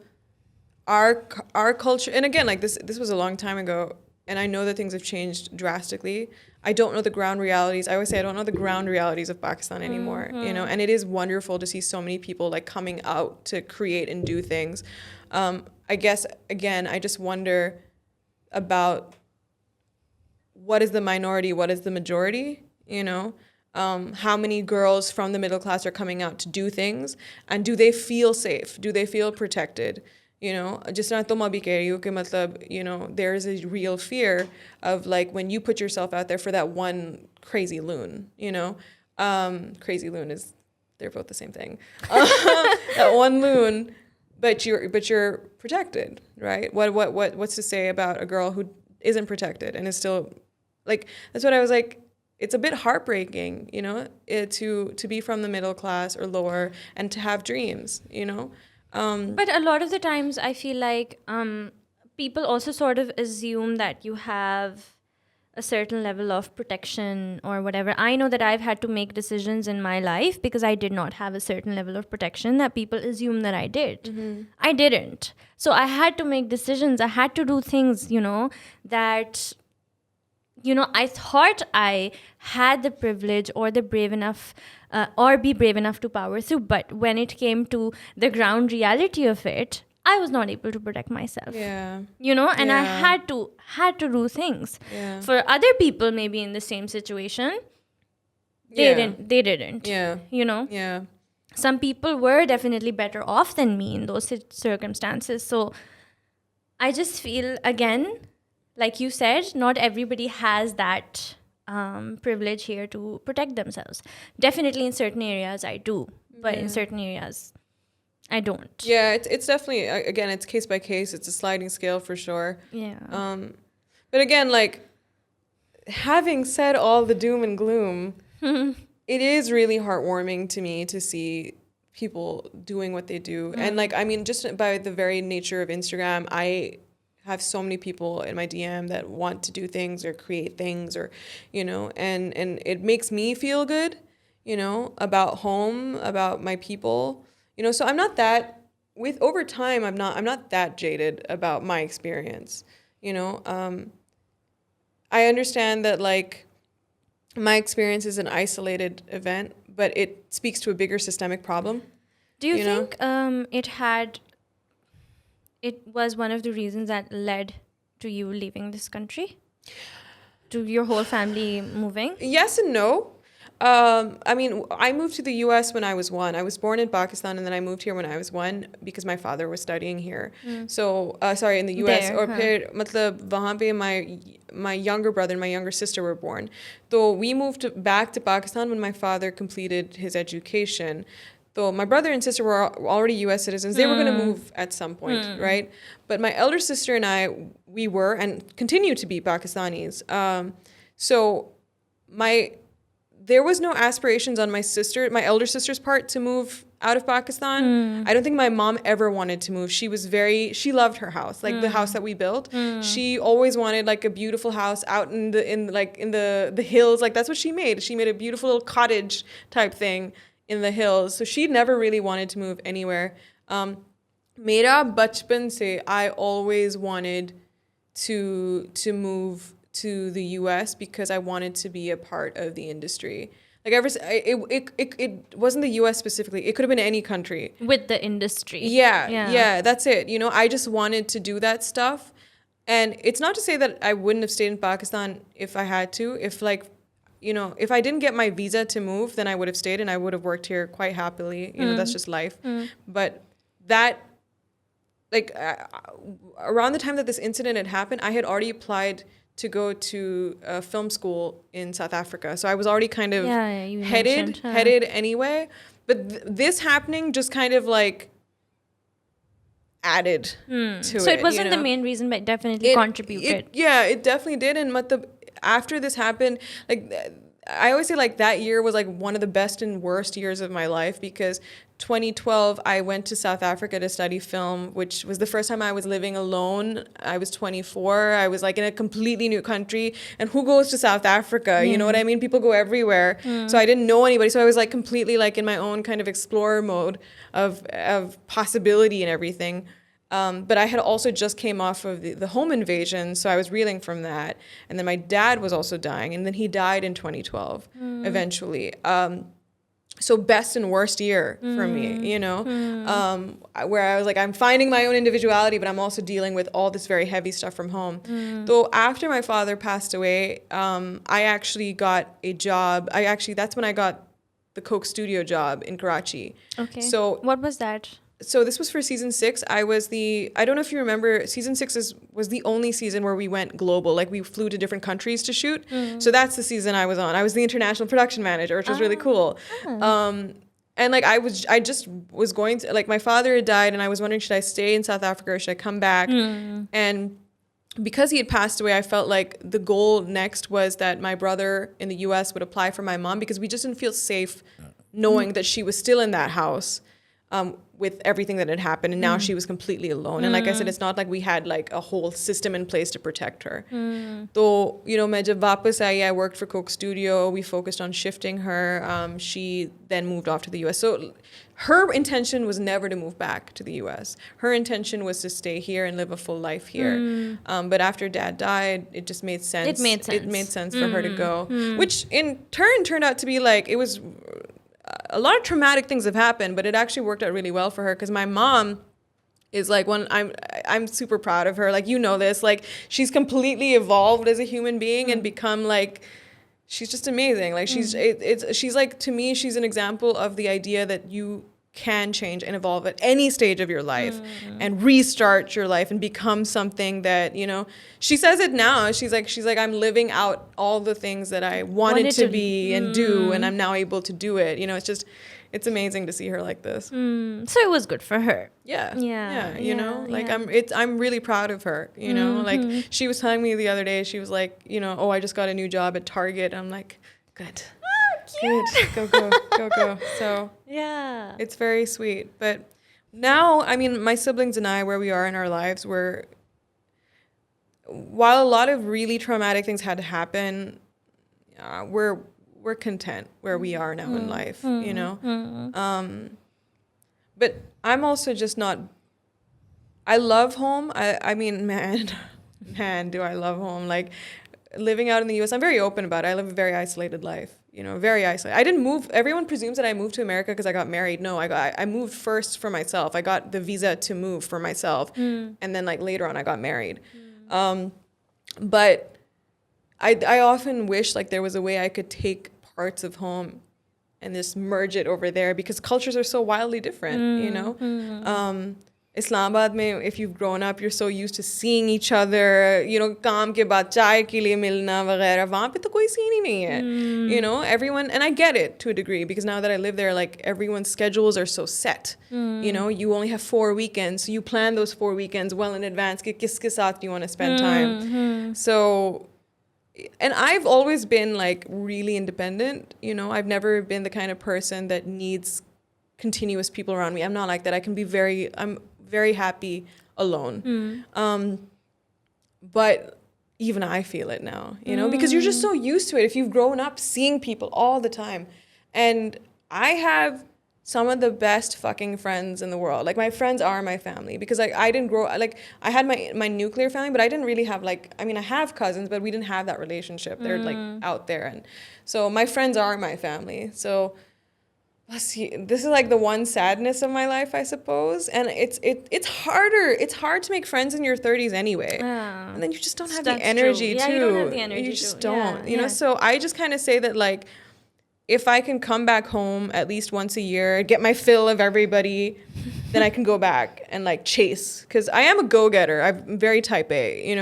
our culture, and again, like, this was a long time ago, and I know that things have changed drastically. I don't know the ground realities. I always say I don't know the ground realities of Pakistan anymore, you know, and it is wonderful to see so many people, like, coming out to create and do things. I guess, again, I just wonder about what is the minority, what is the majority, you know? How many girls from the middle class are coming out to do things, and do they feel safe? Do they feel protected? You know, just not to bhi keh rahi hu ki matlab, you know, there is a real fear of, like, when you put yourself out there for that one crazy loon, you know, crazy loon is, they're both the same thing. That one loon, but you're protected, right? What's to say about a girl who isn't protected and is still, like, that's what I was like. It's a bit heartbreaking, you know, to be from the middle class or lower and to have dreams, you know. But a lot of the times I feel like people also sort of assume that you have a certain level of protection or whatever. I know that I've had to make decisions in my life because I did not have a certain level of protection that people assume that I did. I didn't. So I had to make decisions. I had to do things, you know, that, you know, I thought I had the privilege or the brave enough or be brave enough to power through. But when it came to the ground reality of it, I was not able to protect myself. Yeah. You know, and I had to do things. Yeah. For other people maybe in the same situation, they didn't. Yeah. You know? Yeah. Some people were definitely better off than me in those circumstances. So I just feel, again, like you said, not everybody has that privilege here to protect themselves. Definitely in certain areas I do, but in certain areas I don't. Yeah, it's definitely, again, it's case by case. It's a sliding scale for sure. Yeah. But again, like, having said all the doom and gloom, it is really heartwarming to me to see people doing what they do. And, like, I mean, just by the very nature of Instagram, I have so many people in my DM that want to do things or create things, or, you know, and it makes me feel good, you know, about home, about my people, you know. So I'm not that, over time, I'm not that jaded about my experience, you know. I understand that, like, my experience is an isolated event, but it speaks to a bigger systemic problem. Do you know? think it was one of the reasons that led to you leaving this country? To your whole family moving? Yes and no. I mean, I moved to the U.S. when I was 1. I was born in Pakistan, and then I moved here when I was 1 because my father was studying here. So, sorry, in the U.S. There, Or huh. matlab, wahan pe my younger brother and my younger sister were born. So we moved back to Pakistan when my father completed his education. So my brother and sister were already U.S. citizens. They were going to move at some point, right? But my elder sister and I, we were and continue to be Pakistanis. So there was no aspirations on my elder sister's part to move out of Pakistan. I don't think my mom ever wanted to move. She loved her house, like the house that we built. She always wanted like a beautiful house out in the hills. Like that's what she made. She made a beautiful little cottage type thing in the hills. So she never really wanted to move anywhere. Mera bachpan se, I always wanted to move to the US because I wanted to be a part of the industry. Like it wasn't the US specifically. It could have been any country. With the industry. Yeah, that's it. You know, I just wanted to do that stuff. And it's not to say that I wouldn't have stayed in Pakistan if I had to. If if I didn't get my visa to move, then I would have stayed and I would have worked here quite happily. You know, that's just life. But that, around the time that this incident had happened, I had already applied to go to a film school in South Africa. So I was already kind of headed anyway. But this happening just kind of like added to it. So it wasn't the main reason, but definitely contributed. It definitely did. And after this happened, like I always say like that year was like one of the best and worst years of my life because 2012, I went to South Africa to study film, which was the first time I was living alone. I was 24. I was like in a completely new country. And who goes to South Africa? You know what I mean? People go everywhere. So I didn't know anybody. So I was like completely like in my own kind of explorer mode of possibility and everything. But I had also just came off of the home invasion, so I was reeling from that. And then my dad was also dying, and then he died in 2012, eventually. So best and worst year for me, you know, where I was like, I'm finding my own individuality, but I'm also dealing with all this very heavy stuff from home. Though after my father passed away, I actually got a job. That's when I got the Coke studio job in Karachi. Okay. So what was that? So this was for season 6. I don't know if you remember, season 6 was the only season where we went global. Like we flew to different countries to shoot. So that's the season I was on. I was the international production manager, which was really cool. And like I just was going to, like my father had died and I was wondering, should I stay in South Africa or should I come back? And because he had passed away, I felt like the goal next was that my brother in the US would apply for my mom because we just didn't feel safe knowing that she was still in that house. With everything that had happened, and now she was completely alone. And like I said, it's not like we had like a whole system in place to protect her. So, you know, main jab wapas aayi, I worked for Coke Studio. We focused on shifting her. She then moved off to the US. So her intention was never to move back to the US. Her intention was to stay here and live a full life here. But after Dad died, it just made sense. It made sense for her to go, which in turn turned out to be like, it was a lot of traumatic things have happened, but it actually worked out really well for her because my mom is like I'm super proud of her. Like, you know this, like she's completely evolved as a human being and become like, she's just amazing. Like she's like, to me, she's an example of the idea that you can change and evolve at any stage of your life and restart your life and become something that, you know, she says it now. She's like, I'm living out all the things that I wanted to be and do, and I'm now able to do it. You know, it's amazing to see her like this. So it was good for her. Yeah. You know, like I'm really proud of her, you know, like she was telling me the other day, she was like, you know, oh, I just got a new job at Target. I'm like, good. Good. Go. So yeah, it's very sweet. But now, I mean, my siblings and I, where we are in our lives, while a lot of really traumatic things had to happen, we're content where we are now in life, you know. But I'm also just not. I love home. I mean, man, do I love home? Like, living out in the US, I'm very open about it. I live a very isolated life, very isolated. I didn't move. Everyone presumes that I moved to America because I got married. No, I moved first for myself. I got the visa to move for myself. And then like later on I got married. But I often wish like there was a way I could take parts of home and just merge it over there because cultures are so wildly different, Islamabad mein, if you've grown up, you're so used to seeing each other, काम के बाद चाय के लिए मिलना वगैरह, वहाँ पे तो कोई scene ही नहीं है, everyone, and I get it to a degree because now that I live there, like everyone's schedules are so set, you only have 4 weekends, so you plan those 4 weekends well in advance, कि किसके साथ you want to spend time, so, and I've always been like really independent, I've never been the kind of person that needs continuous people around me. I'm not like that. I'm very happy alone. But even I feel it now, because you're just so used to it. If you've grown up seeing people all the time. And I have some of the best fucking friends in the world. Like my friends are my family because like I didn't grow, like I had my nuclear family, but I didn't really have like, I mean, I have cousins, but we didn't have that relationship. They're like out there. And so my friends are my family. So this is like the one sadness of my life, I suppose, and it's harder. It's hard to make friends in your 30s anyway, and then you just don't have the energy too. You don't have the energy. You just don't, you know. So I just kind of say that like, if I can come back home at least once a year, get my fill of everybody, then I can go back and like chase. Because I am a go-getter. I'm very type A,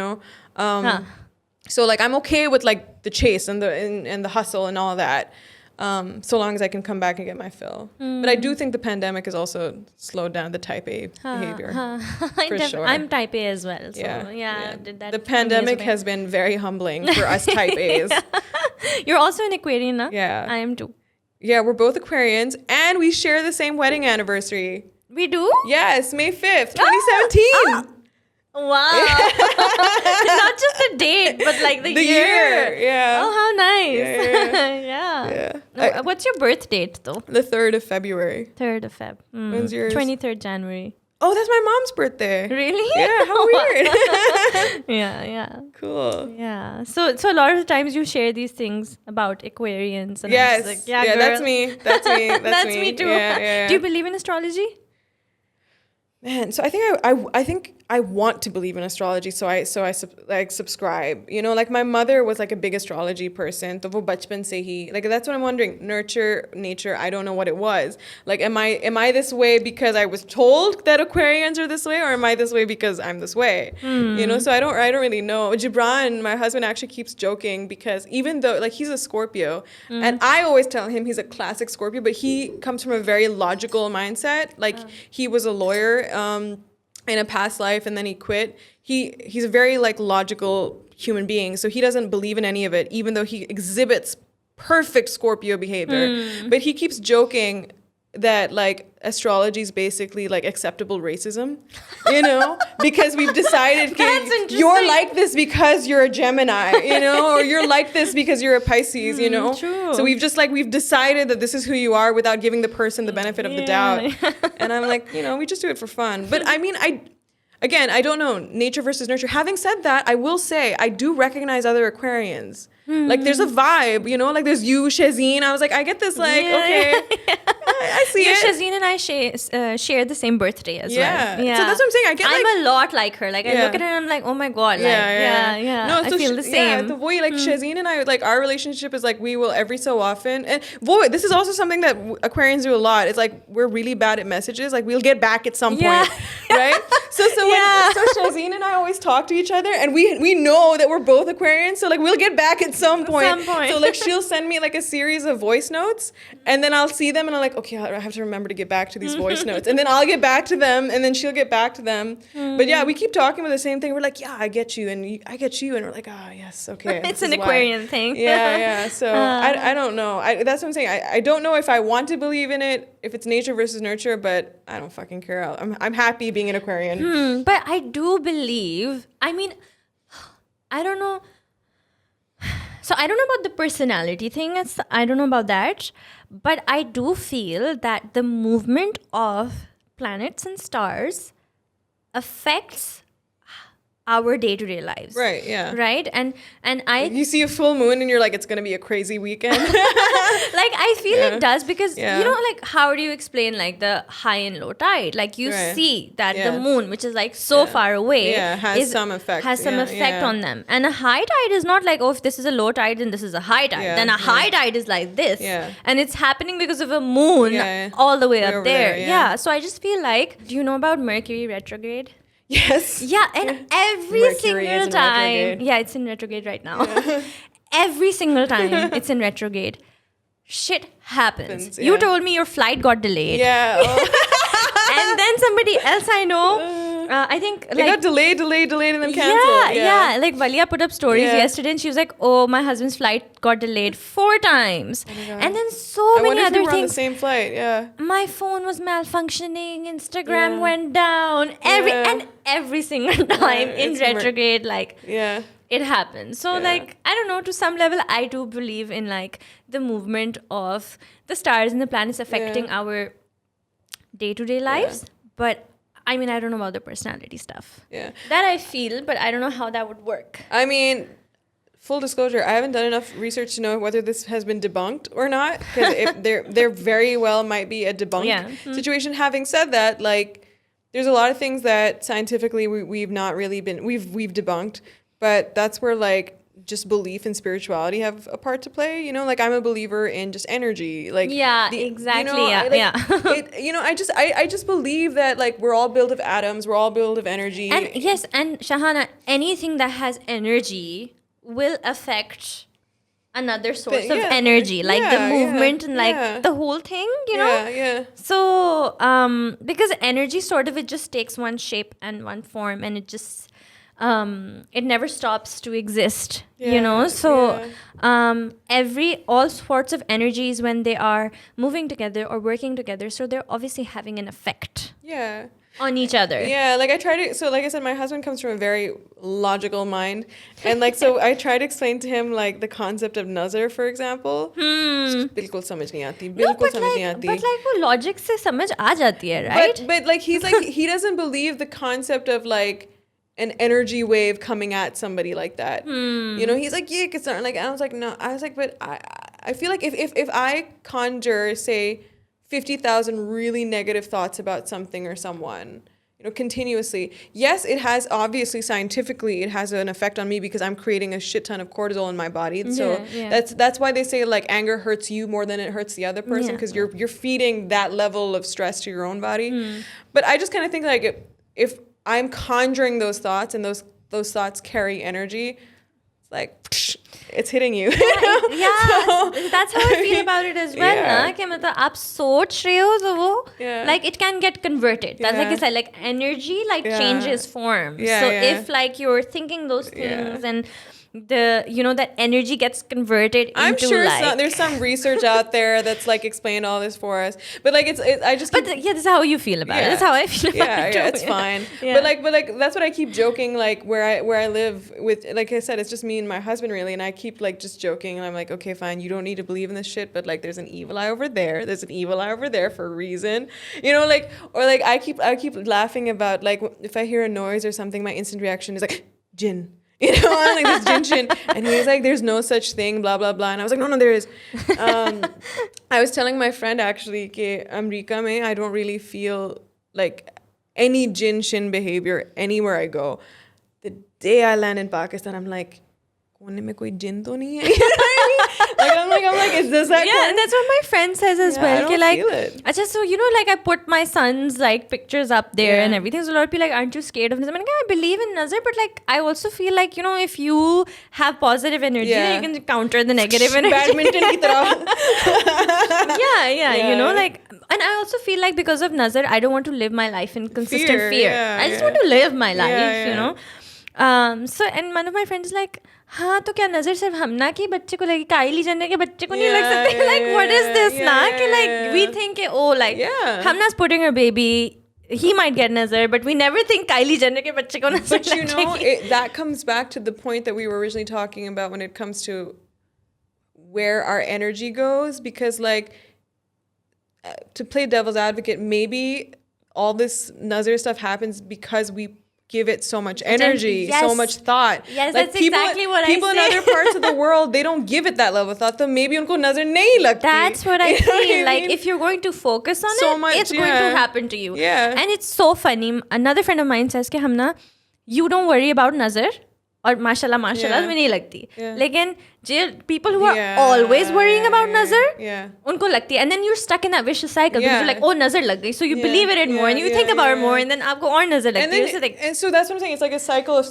So like I'm okay with like the chase and the hustle and all that. So long as I can come back and get my fill. But I do think the pandemic has also slowed down the type A behavior. For sure. I'm type A as well. So the pandemic has been very humbling for us type A's. You're also an Aquarian, huh? Yeah. I am too. Yeah, we're both Aquarians and we share the same wedding anniversary. We do? Yes, May 5th, 2017. Wow. Not just the date, but like the year. Yeah. Oh, how nice. Yeah. What's your birth date though? The 3rd of February. 3rd of Feb. When's yours? 23rd January. Oh, that's my mom's birthday. Really? Yeah, how weird. Yeah. Cool. Yeah. So a lot of the times you share these things about Aquarians. And yes. Like, yeah, that's me. That's me. That's me too. Yeah. Do you believe in astrology? Man, so I think I want to believe in astrology, so I like subscribe. Like my mother was like a big astrology person. To wo bachpan se hi, like that's what I'm wondering. Nurture, nature. I don't know what it was. Like, am I this way because I was told that Aquarians are this way, or am I this way because I'm this way? So I don't really know. Gibran, my husband, actually keeps joking because even though like he's a Scorpio, and I always tell him he's a classic Scorpio, but he comes from a very logical mindset. Like he was a lawyer. In a past life and then he quit. He's a very like logical human being, so he doesn't believe in any of it, even though he exhibits perfect Scorpio behavior. But he keeps joking that like astrology is basically like acceptable racism, because we've decided you're like this because you're a Gemini, or you're like this because you're a Pisces, True. So we've decided that this is who you are without giving the person the benefit of the doubt. And I'm like, we just do it for fun. But I mean, I don't know, nature versus nurture. Having said that, I will say I do recognize other Aquarians. Like there's a vibe, like there's you, Shazeen. I was like, I get this, like, okay. I see it. Shazeen and I share the same birthday as well. Yeah. So that's what I'm saying. I'm a lot like her. Like I look at her and I'm like, oh my God. Like, yeah. No, I feel the same. The way like Shazeen and I, like our relationship is like we will every so often. And this is also something that Aquarians do a lot. It's like we're really bad at messages. Like we'll get back at some point, right? So Shazeen and I always talk to each other, and we know that we're both Aquarians. So like we'll get back at some point. So like she'll send me like a series of voice notes, and then I'll see them and I'm like, okay, I have to remember to get back to these voice notes, and then I'll get back to them, and then she'll get back to them. But yeah, we keep talking about the same thing. We're like, yeah, I get you, and I get you, and we're like, yes, okay. It's an Aquarian thing. Yeah. So I don't know. That's what I'm saying. I don't know if I want to believe in it, if it's nature versus nurture, but I don't fucking care. I'm happy being an Aquarian. But I do believe. I mean, I don't know. So I don't know about the personality thing. I don't know about that. But I do feel that the movement of planets and stars affects our day-to-day lives. Right, yeah. Right? And I You see a full moon and you're like, it's going to be a crazy weekend. like I feel Yeah. it does, because Yeah. you know, like, how do you explain like the high and low tide? Like you Right. see that Yeah. the moon, which is like so far away, Yeah, has some effect. has some Yeah, effect yeah. on them. And a high tide is not like, oh, if this is a low tide then this is a high tide. Yeah, Then a yeah. high tide is like this, Yeah. and it's happening because of a moon Yeah. all the way Way up over there. there, Yeah. yeah. So I just feel like, do you know about Mercury retrograde? Yes. Yeah, and every Mercury single is in time, retrograde. yeah, it's in retrograde right now. Every single time it's in retrograde, shit happens. You Yeah. told me your flight got delayed, Yeah. Oh. and then somebody else I know, I think It got like. delayed, and then canceled. Yeah. Like Valia put up stories Yeah. yesterday, and she was like, "Oh, my husband's flight got delayed 4 times," my God. and then so I many wonder if we other were on the things. same flight. Yeah. My phone was malfunctioning. Instagram Yeah. went down. Every single time in it's retrograde, like. Yeah. It happens. So, Yeah. like, I don't know, to some level, I do believe in, like, the movement of the stars and the planets affecting our day-to-day lives. But, I mean, I don't know about the personality stuff. Yeah. That I feel, but I don't know how that would work. I mean, full disclosure, I haven't done enough research to know whether this has been debunked or not. Because there very well might be a debunked situation. Having said that, like, there's a lot of things that scientifically we've not really been we've debunked. But that's where, like, just belief and spirituality have a part to play. You know, like, I'm a believer in just energy. Like, Exactly. I just believe that, like, we're all built of atoms. We're all built of energy. And yes, and Shahana, anything that has energy will affect another source of energy, like the movement and like the whole thing, you know? Yeah. So, because energy sort of, it just takes one shape and one form, and it just, it never stops to exist, you know? So, all sorts of energies, when they are moving together or working together, so they're obviously having an effect on each other. Yeah, like, like I said, my husband comes from a very logical mind. And, like, so I try to explain to him, like, the concept of nazar, for example. बिल्कुल समझ नहीं आती, बिल्कुल समझ नहीं आती. But like, वो logic से समझ आ जाती है, right? But like, he's like, he doesn't believe the concept of, like, an energy wave coming at somebody like that. You know, he's like, yeah, it's not like, I was like, no. I was like, but I feel like if I conjure, say, 50,000 really negative thoughts about something or someone, you know, continuously, yes, it has, obviously, scientifically, it has an effect on me because I'm creating a shit ton of cortisol in my body. So that's why they say, like, anger hurts you more than it hurts the other person, because you're feeding that level of stress to your own body. But I just kind of think, like, if I'm conjuring those thoughts and those thoughts carry energy, it's like, it's hitting you. That's how I feel about it as well. ना कि मतलब आप सोच रहे हो तो वो like it can get converted. That's like I said, like energy like changes form. If like you're thinking those things and that energy gets converted into, I'm sure like, there's some research out there that's like explained all this for us, but like I just but this is how you feel about it. That's how I feel about it too. It's fine. But like that's what I keep joking, like where I live with, like I said, it's just me and my husband really, and I keep like just joking, and I'm like, okay, fine, you don't need to believe in this shit, but like there's an evil eye over there, for a reason, you know, like, or like I keep laughing about, like, if I hear a noise or something, my instant reaction is like, jinn. You know, I'm like, this jinn. And he's like, there's no such thing, blah, blah, blah. And I was like, no, there is. I was telling my friend, actually, that America mein, I don't really feel like any jinn shin behavior anywhere I go. The day I land in Pakistan, I'm like, कोने में कोई जिन तो नहीं है. You know what I mean? I'm like, is this that? Yeah, and that's what my friend says as well. I don't like, feel it. Achha, so like I put my son's like pictures up there and everything. So a lot of people like, aren't you scared of this? I'm like, I believe in nazar, but like I also feel like, if you have positive energy, then you can counter the negative energy. Badminton ki tarah. Like, and I also feel like because of nazar, I don't want to live my life in consistent fear. I just want to live my life, you know. So and one of my friends is like, हाँ तो क्या नजर सिर्फ हमना की बच्चे को लगी, Kylie Jenner के बच्चे को नहीं लग सकते, like what is this ना कि like we think like Hamna's putting her baby, he might get nazar, but we never think Kylie Jenner के बच्चे को nazar. But you know, that comes back to the point that we were originally talking about when it comes to where our energy goes, because like to play devil's advocate, maybe all this nazar stuff happens because we give it so much energy, Yes. so much thought. Yes, like that's exactly what I people in say. other parts of the world, they don't give it that level of thought. So maybe unko nazar nahi lagti. That's what I You know feel. I Like, mean? if you're going to focus on So it, much, it's going to happen to you. Yeah. And it's so funny. Another friend of mine says कि हम ना, you don't worry about nazar. और माशाल्लाह में नहीं लगती. लेकिन people who are always worrying about nazar, उनको लगती है. And then you're stuck in that vicious cycle because you're like, oh, nazar lag gayi. So you believe it more and you think about it more, and then आपको और nazar लगती है. And so that's what I'm saying. It's like a cycle of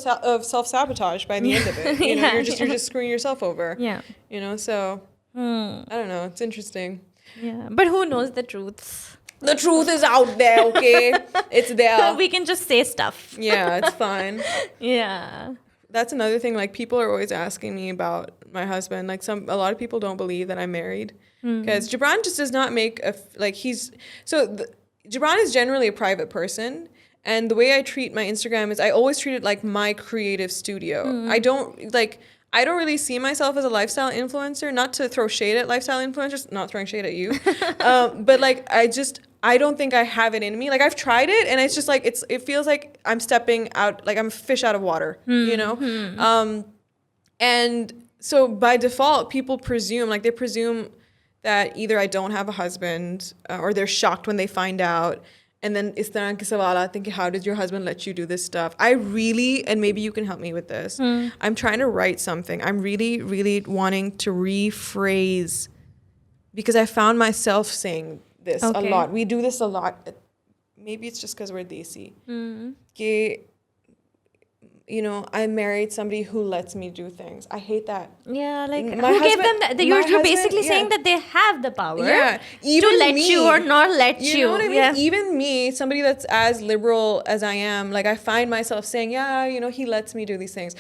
self-sabotage by the end of it. You know, you're just screwing yourself over. Yeah. You know, so I don't know. It's interesting. Yeah. But who knows the truth? The truth is out there, okay? It's there. We can just say stuff. Yeah, it's fine. Yeah. That's another thing. Like, people are always asking me about my husband. Like, a lot of people don't believe that I'm married because Gibran just does not make Gibran is generally a private person, and the way I treat my Instagram is I always treat it like my creative studio. I don't really see myself as a lifestyle influencer. Not to throw shade at lifestyle influencers, not throwing shade at you, but like I don't think I have it in me. Like, I've tried it, and it's just like it feels like I'm stepping out, like I'm a fish out of water, you know. And so by default, people presume that either I don't have a husband, or they're shocked when they find out. And then is tarah ke sawalat thinking, how did your husband let you do this stuff? I really, and maybe you can help me with this, I'm trying to write something. I'm really, really wanting to rephrase, because I found myself saying this a lot. We do this a lot. Maybe it's just because we're desi. Ke, you know, I married somebody who lets me do things. I hate that. Yeah, like, My who gave them husband- that? my You're husband, basically yeah. saying that they have the power Yeah, to let you or not let you. You know what I mean? Yeah. Even me, somebody that's as liberal as I am, like, I find myself saying, yeah, you know, he lets me do these things.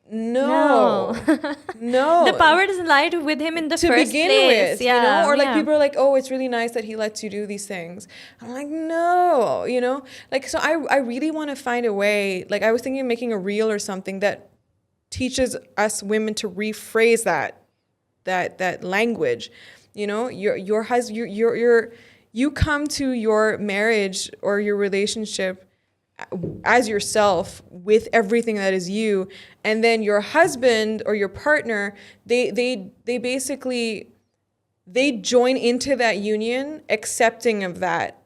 No. The power doesn't lie with him in the To first begin place. with, you know? Or like, people are like, oh, it's really nice that he lets you do these things. I'm like, no, you know? Like, so I really want to find a way. Like, I was thinking of making a reel or something that teaches us women to rephrase that language. You know, your husband, you come to your marriage or your relationship as yourself with everything that is you, and then your husband or your partner, they basically join into that union accepting of that,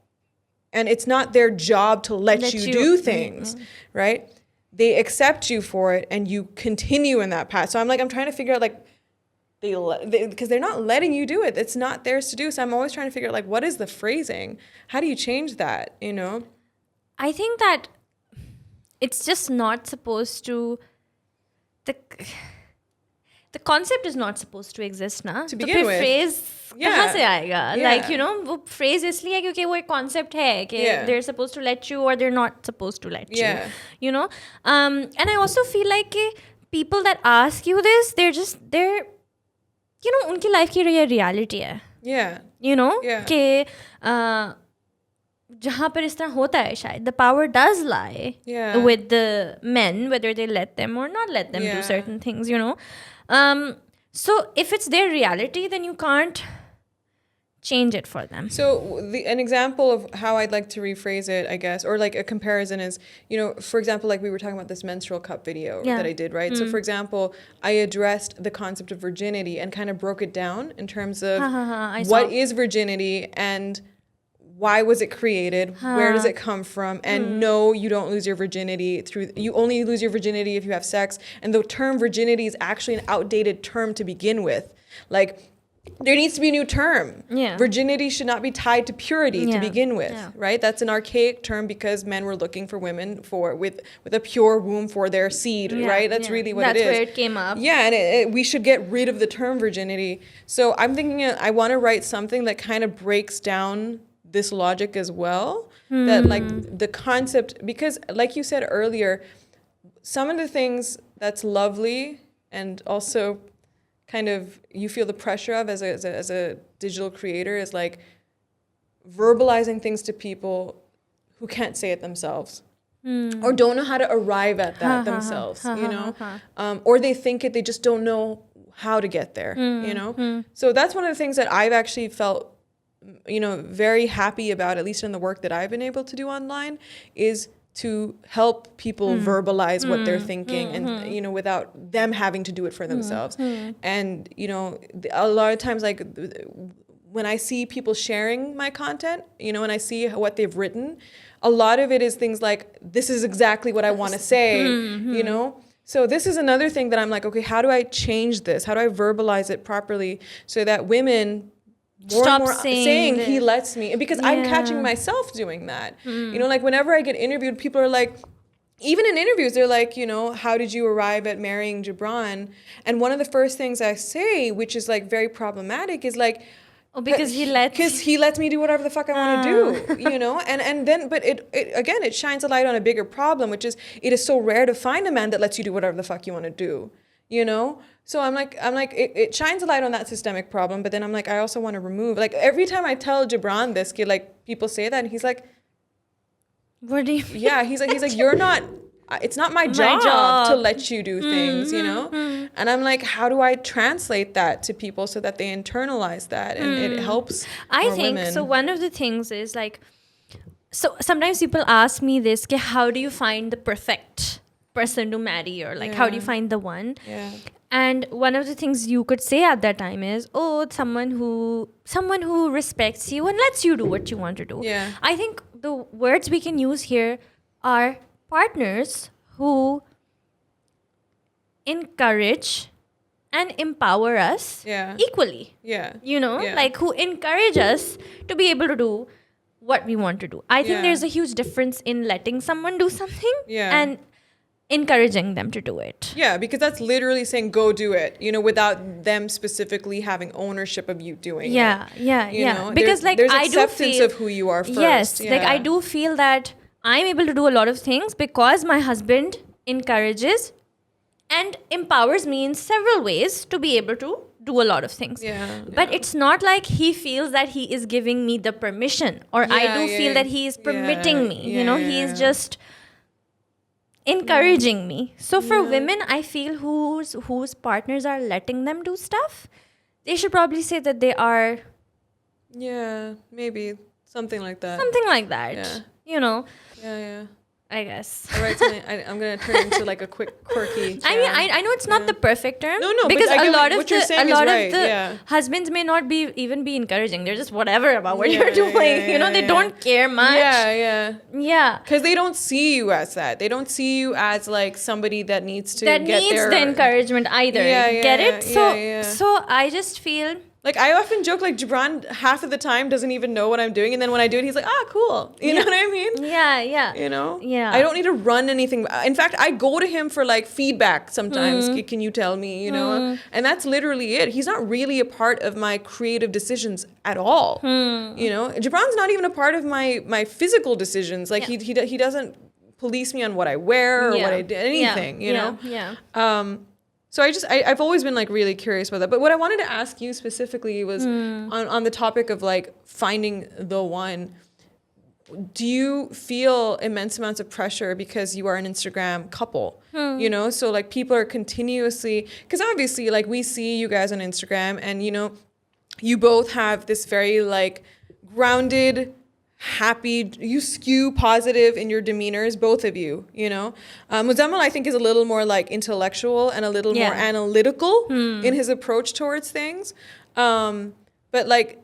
and it's not their job to let you do things, right? They accept you for it, and you continue in that path. So I'm trying to figure out, like, because they're not letting you do it. It's not theirs to do. So I'm always trying to figure out, like, what is the phrasing? How do you change that, you know? I think that it's just not supposed to. The concept is not supposed to exist, na? To begin with. Phrase कहाँ से आएगा? Yeah. Like, you know, वो phrase इसलिए है क्योंकि वो एक concept है कि they're supposed to let you or they're not supposed to let you. You know? And I also feel like people that ask you this, they're you know, उनकी life की ये reality है. Yeah. You know? कि जहाँ पर इस तरह होता है शायद, the power does lie with the men, whether they let them or not let them do certain things, you know. So if it's their reality, then you can't change it for them. So an example of how I'd like to rephrase it, I guess, or like a comparison is, you know, for example, like we were talking about this menstrual cup video that I did, right? So for example, I addressed the concept of virginity and kind of broke it down in terms of what is virginity and why was it created? Where does it come from? And no, you don't lose your virginity you only lose your virginity if you have sex. And the term virginity is actually an outdated term to begin with. Like, there needs to be a new term. Virginity should not be tied to purity to begin with, right? That's an archaic term because men were looking for women with a pure womb for their seed, right? That's really what it is. That's where it came up. Yeah, and we should get rid of the term virginity. So I'm thinking I want to write something that kind of breaks down this logic as well, that like the concept, because like you said earlier, some of the things that's lovely and also kind of you feel the pressure of as a digital creator is like verbalizing things to people who can't say it themselves or don't know how to arrive at that themselves, you know, or they think it, they just don't know how to get there, you know. So that's one of the things that I've actually felt, you know, very happy about, at least in the work that I've been able to do online, is to help people verbalize what they're thinking and, you know, without them having to do it for themselves. And, you know, a lot of times, like, when I see people sharing my content, you know, and I see what they've written, a lot of it is things like, this is exactly what I want to say, you know? So this is another thing that I'm like, okay, how do I change this? How do I verbalize it properly so that women more Stop and more saying this. he lets me? Because I'm catching myself doing that. You know, like whenever I get interviewed, people are like, even in interviews, they're like, you know, how did you arrive at marrying Gibran? And one of the first things I say, which is like very problematic, is like, Oh, because he lets me do whatever the fuck I want to do, you know? And then, but it again, it shines a light on a bigger problem, which is it is so rare to find a man that lets you do whatever the fuck you want to do, you know? So I'm like, it shines a light on that systemic problem, but then I'm like, I also want to remove, like every time I tell Gibran this, like people say that and he's like, what do you mean? yeah, he's like, you're not, it's not my job to let you do things, you know? And I'm like, how do I translate that to people so that they internalize that and it helps more women? So one of the things is like, so sometimes people ask me this, how do you find the perfect person to marry, or like how do you find the one? Yeah. And one of the things you could say at that time is, oh, it's someone who respects you and lets you do what you want to do. Yeah. I think the words we can use here are partners who encourage and empower us equally. Yeah. You know, like who encourage us to be able to do what we want to do. I think there's a huge difference in letting someone do something and encouraging them to do it. Yeah, because that's literally saying go do it, you know, without them specifically having ownership of you doing it. Yeah. Because like there's I do acceptance feel of who you are first. Yes, like I do feel that I'm able to do a lot of things because my husband encourages and empowers me in several ways to be able to do a lot of things. But it's not like he feels that he is giving me the permission, or I do feel that he is permitting me. You know, he is just encouraging me. So for women, I feel whose partners are letting them do stuff, they should probably say that they are. Yeah, maybe something like that. Yeah. You know. Yeah. I guess. All right, so I'm gonna turn into like a quick quirky. I mean, I know it's not the perfect term. No, because but a lot of right. the husbands may not even be encouraging. They're just whatever about what you're doing. You know, they don't care much. Yeah. Because they don't see you as that. They don't see you as like somebody that needs to the encouragement either. Get it? So I just feel. Like, I often joke, like, Gibran half of the time doesn't even know what I'm doing. And then when I do it, he's like, cool. You know what I mean? Yeah. You know? Yeah. I don't need to run anything. In fact, I go to him for, like, feedback sometimes. Can you tell me, you know? And that's literally it. He's not really a part of my creative decisions at all. You know? Gibran's not even a part of my physical decisions. Like, he doesn't police me on what I wear or what I do, anything, you know? So I've always been like really curious about that. But what I wanted to ask you specifically was on the topic of like finding the one. Do you feel immense amounts of pressure because you are an Instagram couple? You know, so like people are continuously, because obviously like we see you guys on Instagram and you know, you both have this very like grounded, happy, you skew positive in your demeanors, both of you, you know. Muzamil, I think, is a little more like intellectual and a little more analytical in his approach towards things. But like,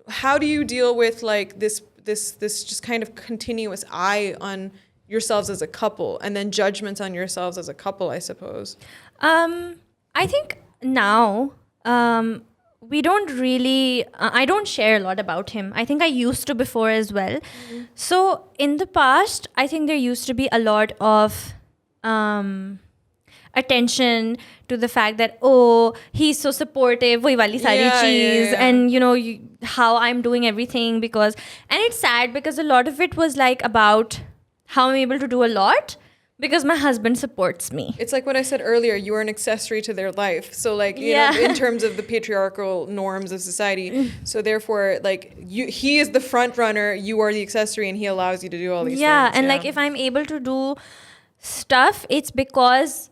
how do you deal with like this just kind of continuous eye on yourselves as a couple and then judgments on yourselves as a couple, I suppose? I think now, we don't really, I don't share a lot about him. I think I used to before as well. So in the past, I think there used to be a lot of attention to the fact that, oh, he's so supportive, wohi wali sari cheez, and you know, how I'm doing everything because, and it's sad because a lot of it was like about how I'm able to do a lot because my husband supports me. It's like what I said earlier, you are an accessory to their life. So like, you know, in terms of the patriarchal norms of society. So therefore, like, he is the front runner, you are the accessory, and he allows you to do all these things. And like, if I'm able to do stuff, it's because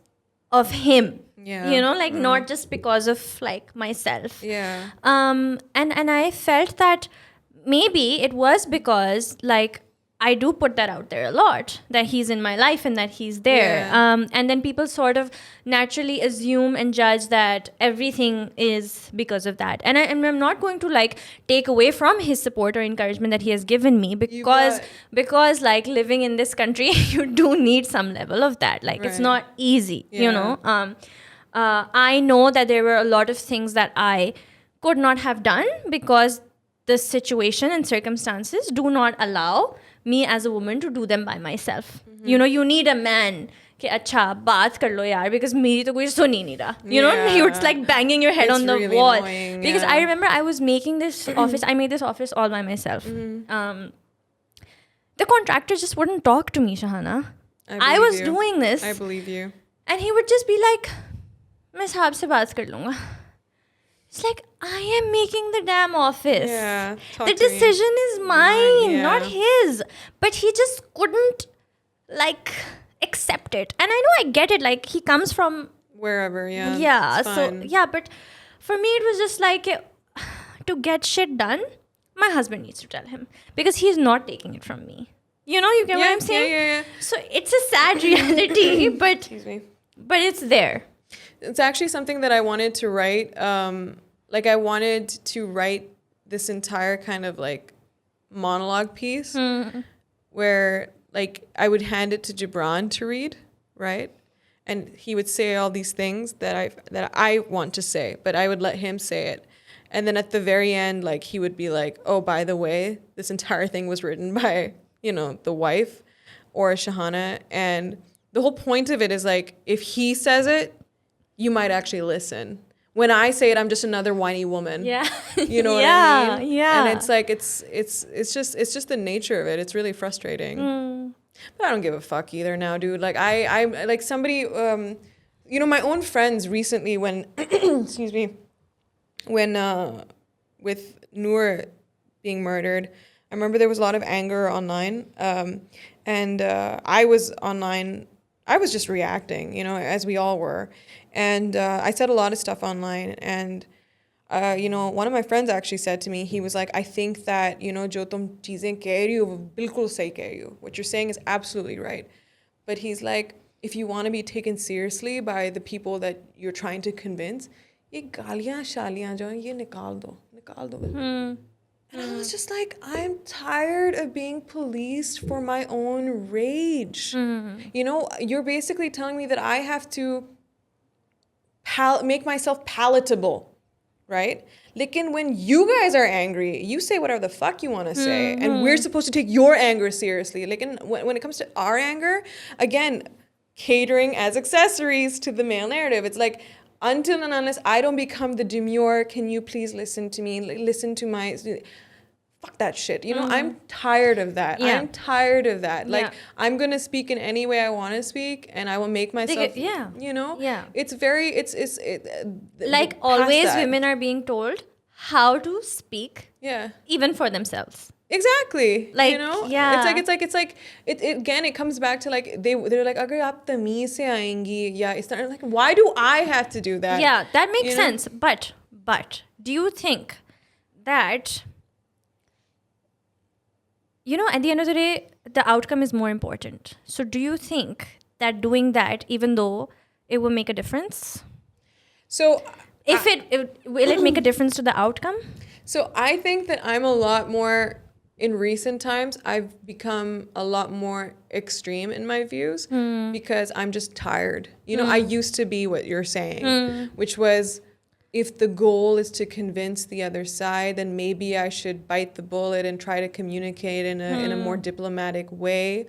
of him. You know, like not just because of like myself. And I felt that maybe it was because like I do put that out there a lot, that he's in my life and that he's there. Yeah. And then people sort of naturally assume and judge that everything is because of that. And I'm not going to like take away from his support or encouragement that he has given me, because like living in this country, you do need some level of that. Like it's not easy, you know. I know that there were a lot of things that I could not have done because the situation and circumstances do not allow me as a woman to do them by myself. You know, you need a man. कि अच्छा बात कर लो यार, because मेरी तो कोई सुन ही नहीं रहा. You know, it's like banging your head on the really wall. Annoying, because I remember I was making this office. I made this office all by myself. The contractor just wouldn't talk to me, Shahana. I was doing this. I believe you. And he would just be like, मैं साहब से बात कर लूँगा. It's like, I am making the damn office. Yeah, the decision is mine, not his. But he just couldn't, like, accept it. And I know I get it. Like, he comes from... Wherever, yeah. Yeah, so, yeah. But for me, it was just like, to get shit done, my husband needs to tell him. Because he's not taking it from me. You know, you get what I'm saying? Yeah. So it's a sad reality, but... Excuse me. But it's there. It's actually something that I wanted to write. Like I wanted to write this entire kind of like monologue piece where like I would hand it to Gibran to read, right? And he would say all these things that I want to say, but I would let him say it. And then at the very end, like he would be like, oh, by the way, this entire thing was written by, you know, the wife or Shahana. And the whole point of it is like, if he says it, you might actually listen. When I say it, I'm just another whiny woman. Yeah. You know what I mean? Yeah. And it's like it's just the nature of it. It's really frustrating. But I don't give a fuck either now, dude. Like I'm like somebody you know, my own friends recently when excuse me, when with Noor being murdered, I remember there was a lot of anger online. And I was online, I was just reacting, you know, as we all were. And I said a lot of stuff online. And, you know, one of my friends actually said to me, he was like, I think that, you know, jo tum cheezein keh rahi ho, wo bilkul sahi keh rahi ho. What you're saying is absolutely right. But he's like, if you want to be taken seriously by the people that you're trying to convince, ye gaaliyan shaliyan jo hain, ye nikal do. And I was just like, I'm tired of being policed for my own rage. You know, you're basically telling me that I have to make myself palatable, right? Lekin when you guys are angry, you say whatever the fuck you want to say. And we're supposed to take your anger seriously. Lekin when it comes to our anger, again, catering as accessories to the male narrative. It's like, until and unless I don't become the demure, can you please listen to me? Listen to my... Fuck that shit. You know, I'm tired of that. Yeah. I'm tired of that. Like, I'm going to speak in any way I want to speak, and I will make myself, you know? Yeah. It's very, like always that. Women are being told how to speak. Yeah. Even for themselves. Exactly. Like, you know? yeah. It's like, again, it comes back to like, they're like, agar aap tameez se aayenge, yeah, it's not like, why do I have to do that? Yeah, that makes sense. But, do you think that, you know, at the end of the day, the outcome is more important. So do you think that doing that, even though it will make a difference? So will it make a difference to the outcome? So I think that I'm a lot more, in recent times, I've become a lot more extreme in my views because I'm just tired. You know, I used to be what you're saying, which was, if the goal is to convince the other side, then maybe I should bite the bullet and try to communicate in a more diplomatic way.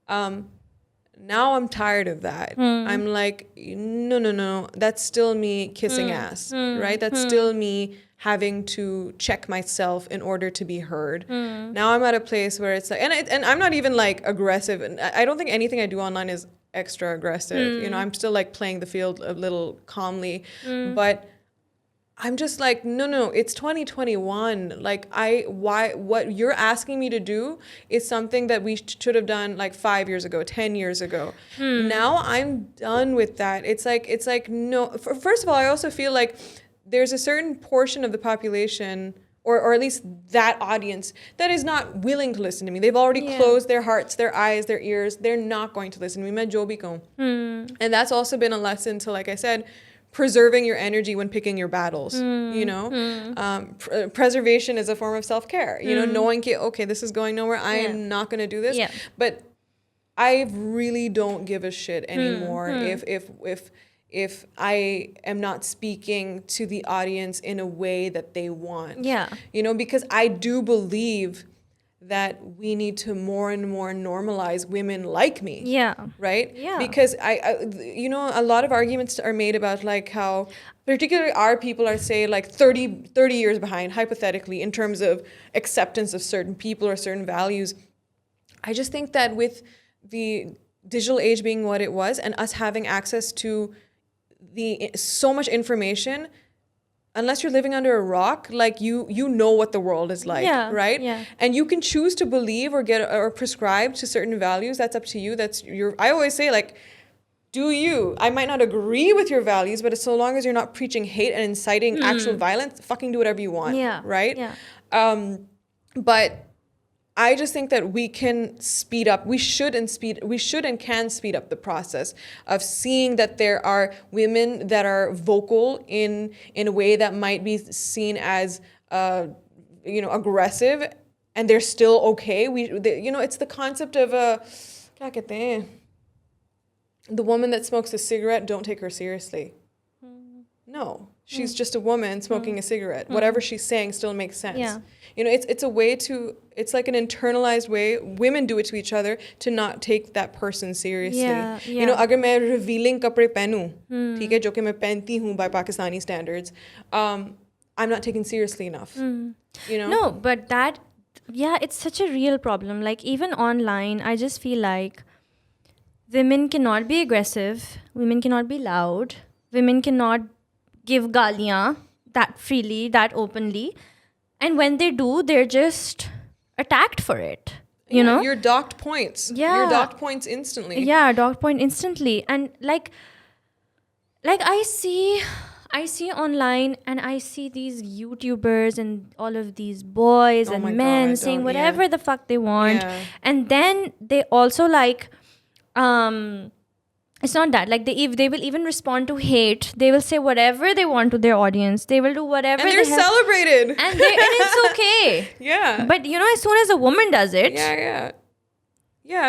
Now I'm tired of that. I'm like, no. That's still me kissing ass, right? That's still me having to check myself in order to be heard. Now I'm at a place where it's like, and I'm not even like aggressive. And I don't think anything I do online is extra aggressive. You know, I'm still like playing the field a little calmly, but I'm just like, no, it's 2021. Like what you're asking me to do is something that we should have done like 5 years ago, 10 years ago. Now I'm done with that. It's like, no, first of all, I also feel like there's a certain portion of the population or at least that audience that is not willing to listen to me. They've already closed their hearts, their eyes, their ears. They're not going to listen to me. Main jo bhi kahun. And that's also been a lesson to, like I said, preserving your energy when picking your battles. You know, preservation is a form of self-care. You know, knowing that, okay, this is going nowhere. I am not going to do this. But I really don't give a shit anymore if I am not speaking to the audience in a way that they want. You know, because I do believe that we need to more and more normalize women like me. Right? Because you know, a lot of arguments are made about like how particularly our people are, say, like 30 years behind, hypothetically, in terms of acceptance of certain people or certain values. I just think that with the digital age being what it was and us having access to so much information, unless you're living under a rock, like you know what the world is like, right? And you can choose to believe or prescribe to certain values. That's up to you. I always say, like, do you? I might not agree with your values, but so long as you're not preaching hate and inciting actual violence, fucking do whatever you want, right? But I just think that we can speed up. We should and can speed up the process of seeing that there are women that are vocal in a way that might be seen as, you know, aggressive, and they're still okay. You know, it's the concept of क्या कहते हैं? The woman that smokes a cigarette, don't take her seriously. No, she's just a woman smoking a cigarette. Whatever she's saying still makes sense. You know, it's a way to, it's like an internalized way women do it to each other to not take that person seriously. You know, अगर मैं revealing कपड़े पहनूं, ठीक है, जो कि मैं पहनती हूँ by Pakistani standards, I'm not taken seriously enough. You know? No, but that, it's such a real problem. Like, even online, I just feel like women cannot be aggressive, women cannot be loud, women cannot give galiyan that freely, that openly. And when they do, they're just attacked for it. You know? You're docked points. You're docked points instantly. Docked point instantly. And like I see online, and I see these YouTubers and all of these boys and men saying whatever the fuck they want. And then they also like, it's not that, like, if they will even respond to hate, they will say whatever they want to their audience. They will do whatever. And they're celebrated. And it's okay. But you know, as soon as a woman does it,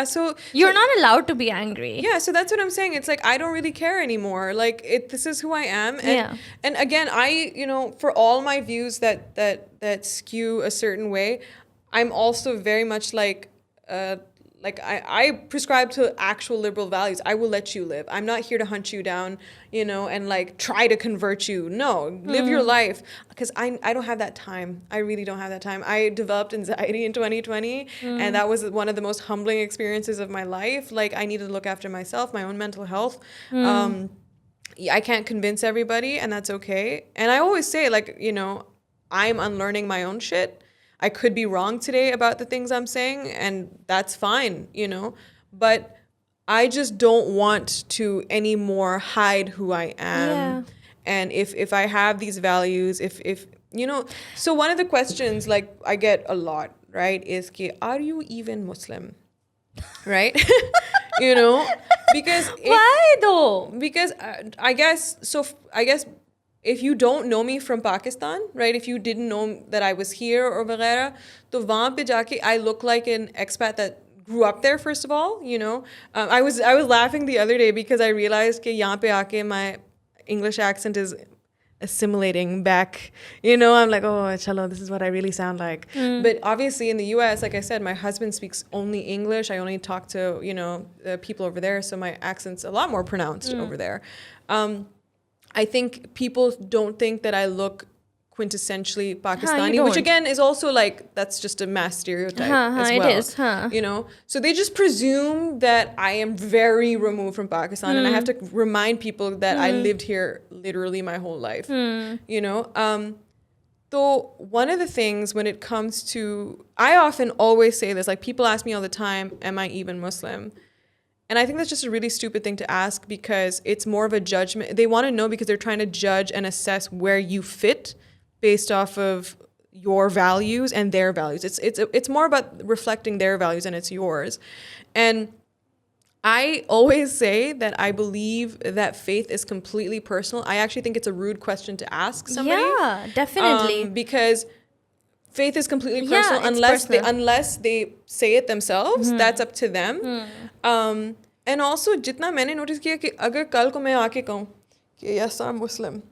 so you're not allowed to be angry. So that's what I'm saying. It's like, I don't really care anymore. Like, this is who I am. And again, I, you know, for all my views that skew a certain way, I'm also very much like I prescribe to actual liberal values. I will let you live. I'm not here to hunt you down, you know, and like try to convert you. No, live your life. Because I don't have that time. I really don't have that time. I developed anxiety in 2020, and that was one of the most humbling experiences of my life. Like, I needed to look after myself, my own mental health. I can't convince everybody, and that's okay. And I always say, like, you know, I'm unlearning my own shit. I could be wrong today about the things I'm saying, and that's fine, you know. But I just don't want to anymore hide who I am. And if I have these values, if you know, so one of the questions, like, I get a lot, right, is ki, are you even Muslim? Right? You know, because why though? Because I guess if you don't know me from Pakistan, right, if you didn't know that I was here or वगैरह, तो वहाँ पे जाके I look like an expat that grew up there, first of all, you know. I was laughing the other day because I realized कि यहाँ पे आके my English accent is assimilating back, you know. I'm like, oh, chalo, this is what I really sound like. But obviously in the US, like I said, my husband speaks only English. I only talk to, you know, people over there, so my accent's a lot more pronounced over there. I think people don't think that I look quintessentially Pakistani, which again is also like, that's just a mass stereotype as well. It is, you know? So they just presume that I am very removed from Pakistan, and I have to remind people that I lived here literally my whole life, you know? So one of the things when it comes to, I often always say this, like, people ask me all the time, am I even Muslim? And I think that's just a really stupid thing to ask, because it's more of a judgment. They want to know because they're trying to judge and assess where you fit based off of your values and their values. It's more about reflecting their values and it's yours. And I always say that I believe that faith is completely personal. I actually think it's a rude question to ask somebody. Yeah, definitely. Because faith is completely personal unless they say it themselves. That's up to them. And also, जितना मैंने notice किया कि अगर कल को मैं आके कहूँ कि yes, I'm Muslim,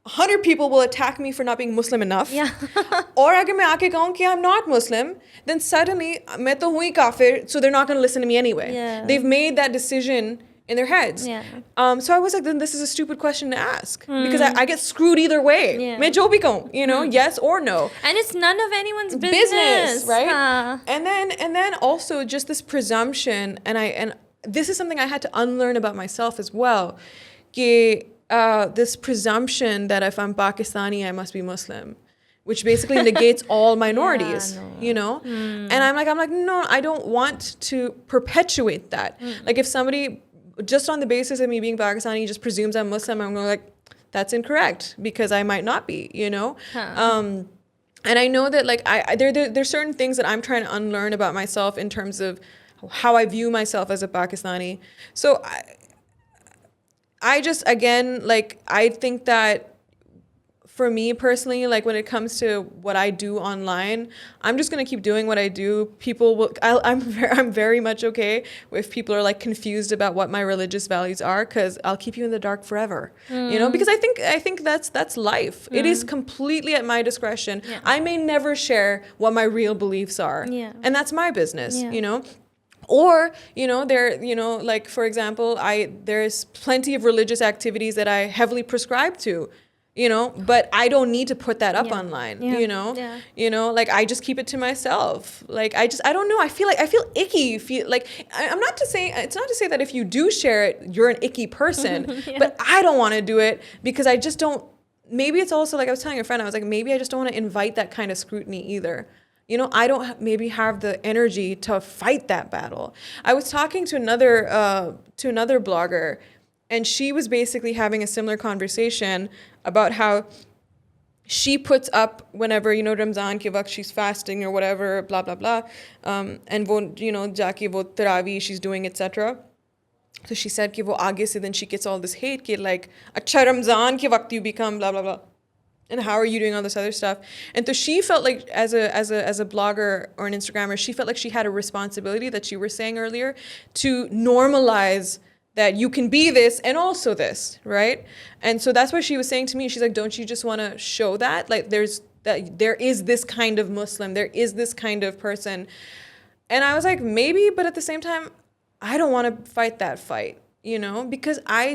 100 people will attack me for not being Muslim enough. Yeah. Or अगर मैं आके कहूँ कि I'm not Muslim, then suddenly मैं तो हुई काफिर, so they're not going to listen to me anyway. Yeah. They've made that decision in their heads. Yeah. So I was like, then this is a stupid question to ask because I get screwed either way. Yeah. मैं जो भी कहूँ, you know, yes or no. And it's none of anyone's business, right? And then also just this presumption, and this is something I had to unlearn about myself as well. कि this presumption that if I'm Pakistani, I must be Muslim, which basically negates all minorities, you know? And I'm like, no, I don't want to perpetuate that. Like if somebody, just on the basis of me being Pakistani, just presumes I'm Muslim, I'm going like, that's incorrect because I might not be, you know? And I know that like there's certain things that I'm trying to unlearn about myself in terms of how I view myself as a Pakistani. So I just, again, like, I think that for me personally, like when it comes to what I do online, I'm just going to keep doing what I do. People will, I'm very much okay if people are like confused about what my religious values are, because I'll keep you in the dark forever, you know, because I think that's life. It is completely at my discretion. Yeah. I may never share what my real beliefs are, and that's my business, you know. Or, you know, like, for example, there's plenty of religious activities that I heavily prescribe to, you know, but I don't need to put that up online, you know, you know, like I just keep it to myself. Like, I don't know. I feel icky. It's not to say that if you do share it, you're an icky person, but I don't want to do it because I just don't, maybe it's also like I was telling a friend, I was like, maybe I just don't want to invite that kind of scrutiny either. You know, I don't maybe have the energy to fight that battle. I was talking to another blogger, and she was basically having a similar conversation about how she puts up whenever, you know, Ramzan ke waqt she's fasting or whatever, blah, blah, blah. And wo, you know, jaake wo tarawih she's doing, etc. So she said ki wo aage se then she gets all this hate ki like, acha Ramzan ke waqt you become blah, blah, blah. And how are you doing all this other stuff? And so she felt like as a blogger or an Instagrammer, she felt like she had a responsibility that you were saying earlier to normalize that you can be this and also this, right? And so that's what she was saying to me. She's like, don't you just want to show that? Like there is this kind of Muslim, there is this kind of person. And I was like, maybe, but at the same time, I don't want to fight that fight, you know? Because I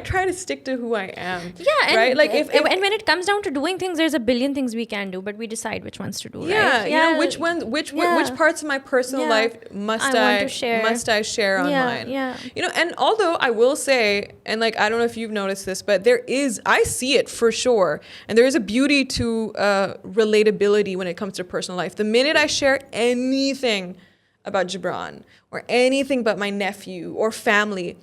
try to stick to who I am. Yeah, and right? Like and when it comes down to doing things, there's a billion things we can do, but we decide which ones to do. Yeah, right? You know, which parts of my personal life must I share online? Yeah. You know, and although I will say, and like I don't know if you've noticed this, but I see it for sure, and there is a beauty to relatability when it comes to personal life. The minute I share anything about Gibran or anything about my nephew or family,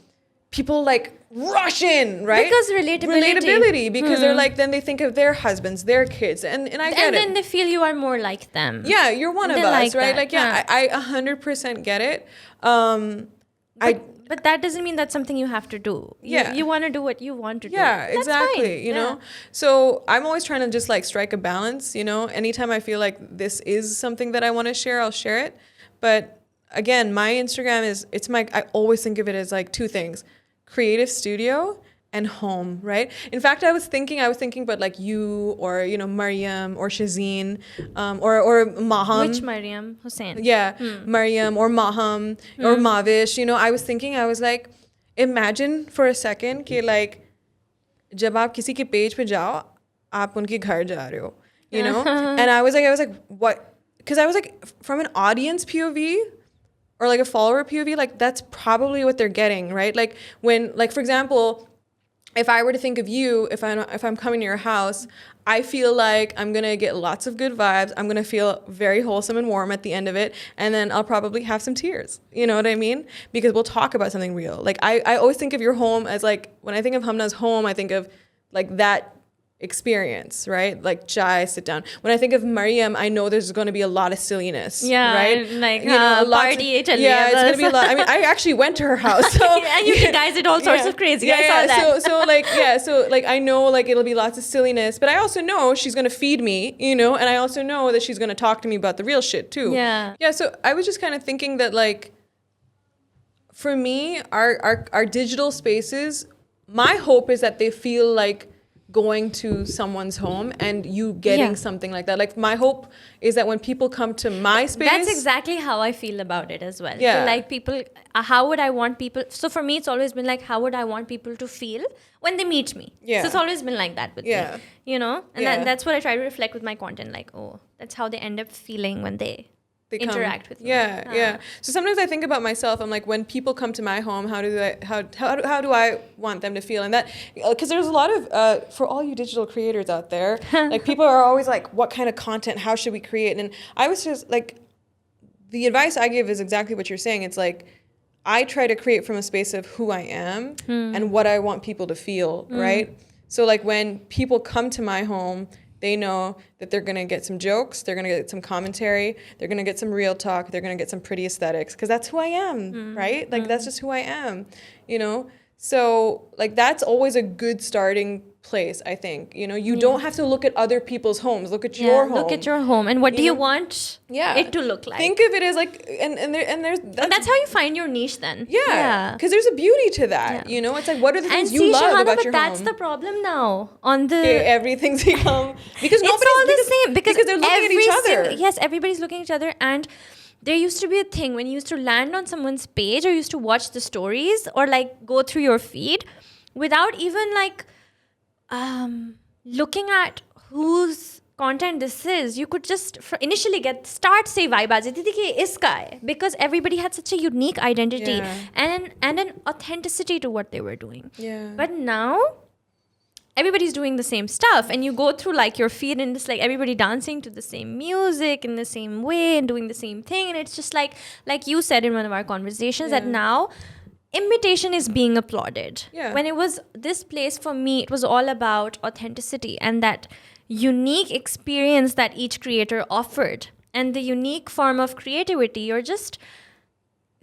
people like rush in, right? Because relatability. Because they're like, then they think of their husbands, their kids, and I get it. And then they feel you are more like them. Yeah, you're one of us, like right? that. Like, yeah, I 100% get it. But that doesn't mean that's something you have to do. You want to do what you want to do. Yeah, that's exactly. Fine. You know, so I'm always trying to just like strike a balance. You know, anytime I feel like this is something that I want to share, I'll share it. But again, my Instagram I always think of it as like two things: creative studio and home, right? In fact, I was thinking about like you or, you know, Mariam or Shazeen or Maham. Which Mariam? Hussain. Yeah, Mariam or Maham or Mavish. You know, I was like, imagine for a second कि like जब आप किसी के page पे जाओ, आप उनके घर जा रहे हो, you know? And I was like, what? Because I was like, from an audience POV, or like a follower POV, like that's probably what they're getting, right? Like when, like for example, if I were to think of you, if I'm coming to your house, I feel like I'm gonna get lots of good vibes. I'm gonna feel very wholesome and warm at the end of it, and then I'll probably have some tears. You know what I mean? Because we'll talk about something real. Like I always think of your home as like, when I think of Hamna's home, I think of like that experience, right? Like chai, sit down. When I think of Mariam, I know there's going to be a lot of silliness, right? Like party. It's going to be a lot. I mean, I actually went to her house. So yeah, you guys did all sorts of crazy. I saw that. So I know like it'll be lots of silliness, but I also know she's going to feed me, and I also know that she's going to talk to me about the real shit too. Yeah. Yeah. So I was just kind of thinking that like, for me, our digital spaces, my hope is that they feel like going to someone's home and you getting something like that. Like my hope is that when people come to my space, that's exactly how I feel about it as well. Yeah. So like people, how would I want people? So for me, it's always been like, how would I want people to feel when they meet me? Yeah. So it's always been like that with me, And that's what I try to reflect with my content. Like, oh, that's how they end up feeling when they interact with me. Yeah. So sometimes I think about myself. I'm like, when people come to my home, how do I want them to feel? And that, because there's a lot of for all you digital creators out there, like people are always like, what kind of content? How should we create? And I was just like, the advice I give is exactly what you're saying. It's like, I try to create from a space of who I am and what I want people to feel, right? So like when people come to my home, they know that they're going to get some jokes, they're going to get some commentary, they're going to get some real talk, they're going to get some pretty aesthetics, because that's who I am, right? Like that's just who I am, So like that's always a good starting place, I think. You don't have to look at other people's homes. Look at your home. Look at your home and what do you want it to look like. Think of it as like, and that's how you find your niche then. Yeah. Because there's a beauty to that. It's like, what are the things you love Shahana, about but your that's home? the problem now on the... Everything's become... Because it's all the same. Because they're looking at each other. Yes, everybody's looking at each other. And there used to be a thing when you used to land on someone's page or used to watch the stories or like go through your feed without even like looking at whose content this is. You could just initially start say vibe aa jati thi ki iska hai, because everybody had such a unique identity and an authenticity to what they were doing. But now everybody's doing the same stuff and you go through like your feed and it's like everybody dancing to the same music in the same way and doing the same thing, and it's just like you said in one of our conversations that now imitation is being applauded. When it was this place, for me it was all about authenticity and that unique experience that each creator offered and the unique form of creativity or just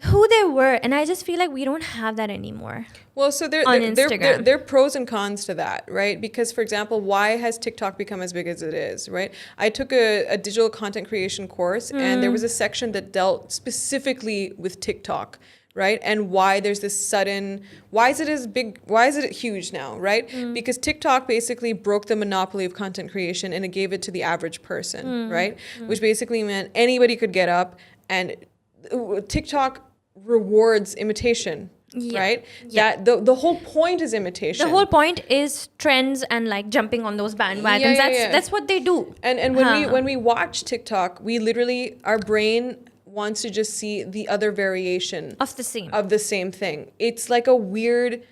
who they were. And I just feel like we don't have that anymore. Well, so there are pros and cons to that, right? Because, for example, why has TikTok become as big as it is, right? I took a digital content creation course and there was a section that dealt specifically with TikTok, right? And why there's this sudden, why is it huge now, right? Because TikTok basically broke the monopoly of content creation and it gave it to the average person, right? Which basically meant anybody could get up, and TikTok rewards imitation, right? That the whole point is imitation. The whole point is trends and like jumping on those bandwagons. That's what they do. And when we watch TikTok, we literally, our brain wants to just see the other variation of the same thing. It's like a weird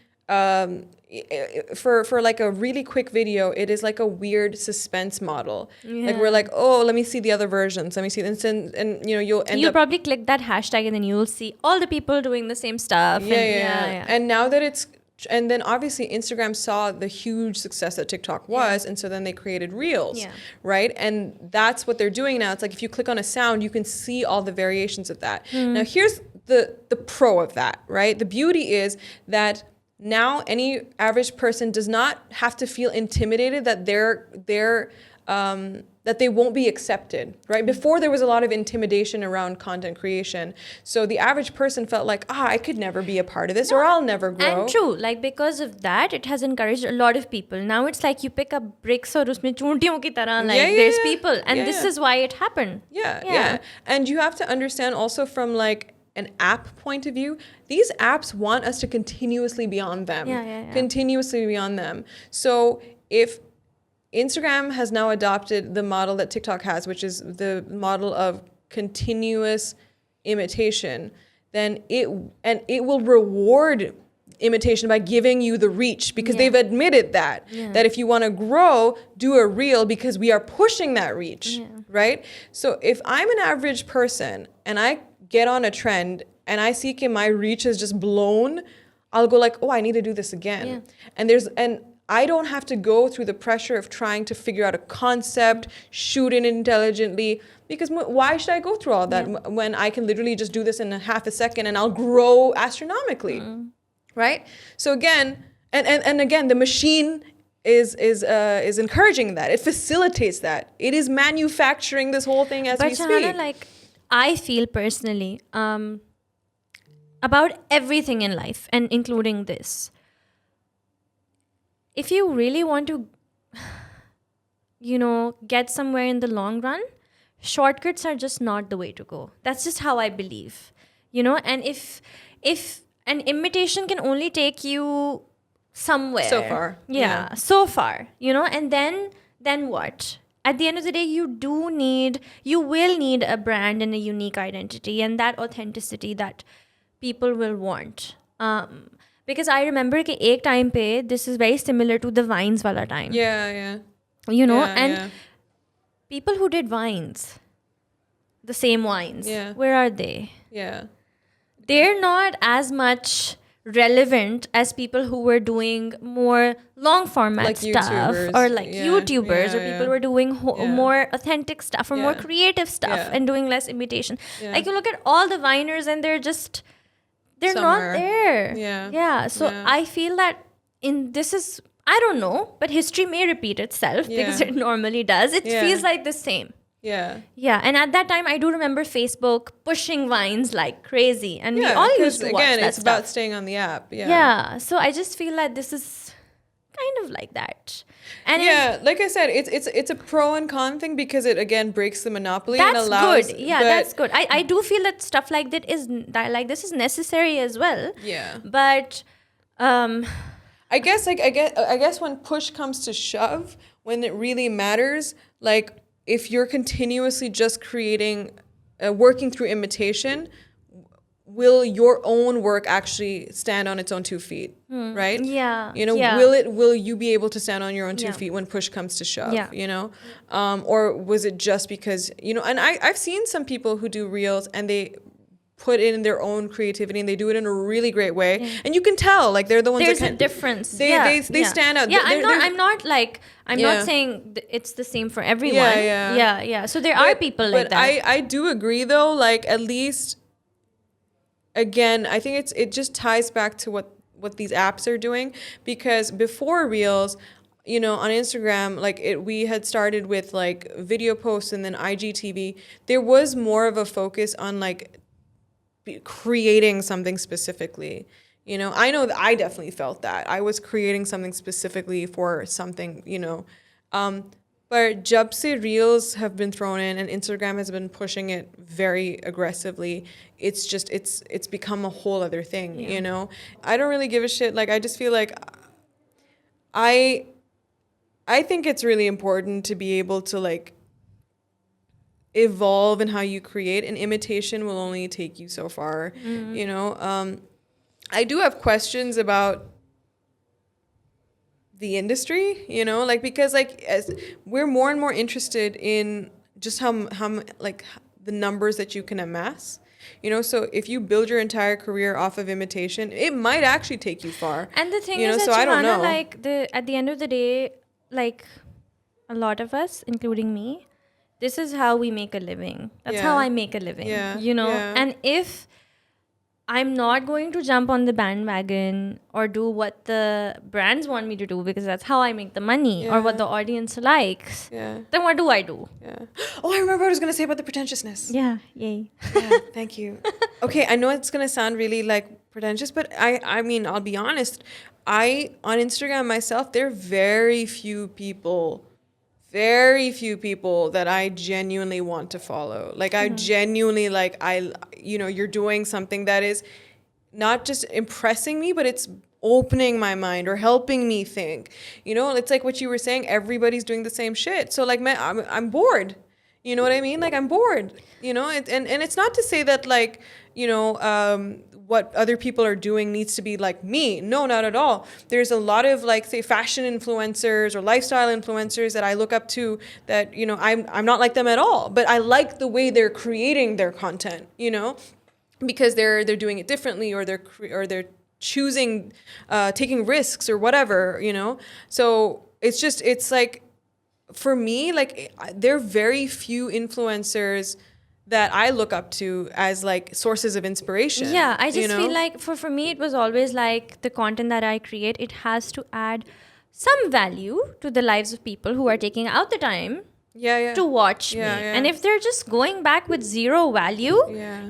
for like a really quick video, it is like a weird suspense model. Like we're like, oh, let me see the other versions. Let me see, and you'll probably click that hashtag and then you'll see all the people doing the same stuff. And now that and then obviously Instagram saw the huge success that TikTok was, and so then they created Reels, right? And that's what they're doing now. It's like if you click on a sound, you can see all the variations of that. Now here's the pro of that, right? The beauty is that now any average person does not have to feel intimidated that that they won't be accepted, right? Before there was a lot of intimidation around content creation. So the average person felt like, I could never be a part of this or I'll never grow. And true, like because of that, it has encouraged a lot of people. Now it's like you pick up bricks or usme choontiyon ki tarah, like there's people. And this is why it happened. Yeah. And you have to understand also from like an app point of view, these apps want us to continuously be on them. Continuously be on them. So if Instagram has now adopted the model that TikTok has, which is the model of continuous imitation, then it will reward imitation by giving you the reach, because they've admitted that if you want to grow, do a reel, because we are pushing that reach, right? So if I'm an average person and I get on a trend and I see my reach is just blown, I'll go like, oh, I need to do this again. And I don't have to go through the pressure of trying to figure out a concept, shoot it intelligently, because why should I go through all that when I can literally just do this in a half a second and I'll grow astronomically, right? So again, and again, the machine is encouraging that. It facilitates that. It is manufacturing this whole thing as we speak. But Shahana, like, I feel personally about everything in life, and including this. If you really want to, get somewhere in the long run, shortcuts are just not the way to go. That's just how I believe, and if an imitation can only take you somewhere. So far. Yeah, so far, and then what? At the end of the day, you will need a brand and a unique identity and that authenticity that people will want. Because I remember कि एक time पे this is very similar to the Vines wala time. Yeah. People who did Vines, the same Vines, where are they? Yeah. They're not as much relevant as people who were doing more long format like stuff YouTubers. Or like YouTubers or people who were doing more authentic stuff or more creative stuff and doing less imitation. Like you look at all the Viners and they're Somewhere. not there. So I feel that I don't know, but history may repeat itself because it normally does. It feels like the same. Yeah. And at that time, I do remember Facebook pushing Vines like crazy. And we all used to watch again, that it's stuff. about staying on the app. So I just feel that this is kind of like that. And like I said, it's a pro and con thing because it again breaks the monopoly that's and allows good. That's good. I do feel that stuff like this is necessary as well. But I guess when push comes to shove, when it really matters, like if you're continuously just working through imitation, will your own work actually stand on its own 2 feet, right? Will you be able to stand on your own 2 feet when push comes to shove, or was it just because, and I've seen some people who do reels and they put in their own creativity and they do it in a really great way, and you can tell like they're the ones there's that a difference. They stand out. I'm not saying it's the same for everyone. So there are people like that. I do agree though, like at least again, I think it just ties back to what these apps are doing, because before reels, on Instagram, like we had started with like video posts and then IGTV. There was more of a focus on like creating something specifically. I know that I definitely felt that I was creating something specifically for something, but jab se reels have been thrown in and Instagram has been pushing it very aggressively. It's just it's become a whole other thing. I don't really give a shit. Like I just feel like I think it's really important to be able to like evolve in how you create, and imitation will only take you so far. I do have questions about the industry, like because like as we're more and more interested in just how like the numbers that you can amass. So if you build your entire career off of imitation, it might actually take you far. And the thing is that, so I don't know. like at the end of the day, like a lot of us, including me, this is how we make a living. That's how I make a living. And if I'm not going to jump on the bandwagon or do what the brands want me to do because that's how I make the money or what the audience likes, then what do I do? Oh, I remember what I was going to say about the pretentiousness. Yay. Thank you. Okay, I know it's going to sound really like pretentious, but I mean, I'll be honest. On Instagram myself, there are very few people that I genuinely want to follow. Like I genuinely you're doing something that is not just impressing me, but it's opening my mind or helping me think. It's like what you were saying, everybody's doing the same shit. So like I'm bored. You know what I mean? Like I'm bored, and it's not to say that like, what other people are doing needs to be like me. No, not at all. There's a lot of like, say, fashion influencers or lifestyle influencers that I look up to that, I'm not like them at all, but I like the way they're creating their content, because they're doing it differently or they're choosing, taking risks or whatever, you know? So it's like, for me, like, there are very few influencers that I look up to as like sources of inspiration. Yeah, I just you know? feel like for me, it was always like the content that I create, it has to add some value to the lives of people who are taking out the time to watch me. And if they're just going back with zero value,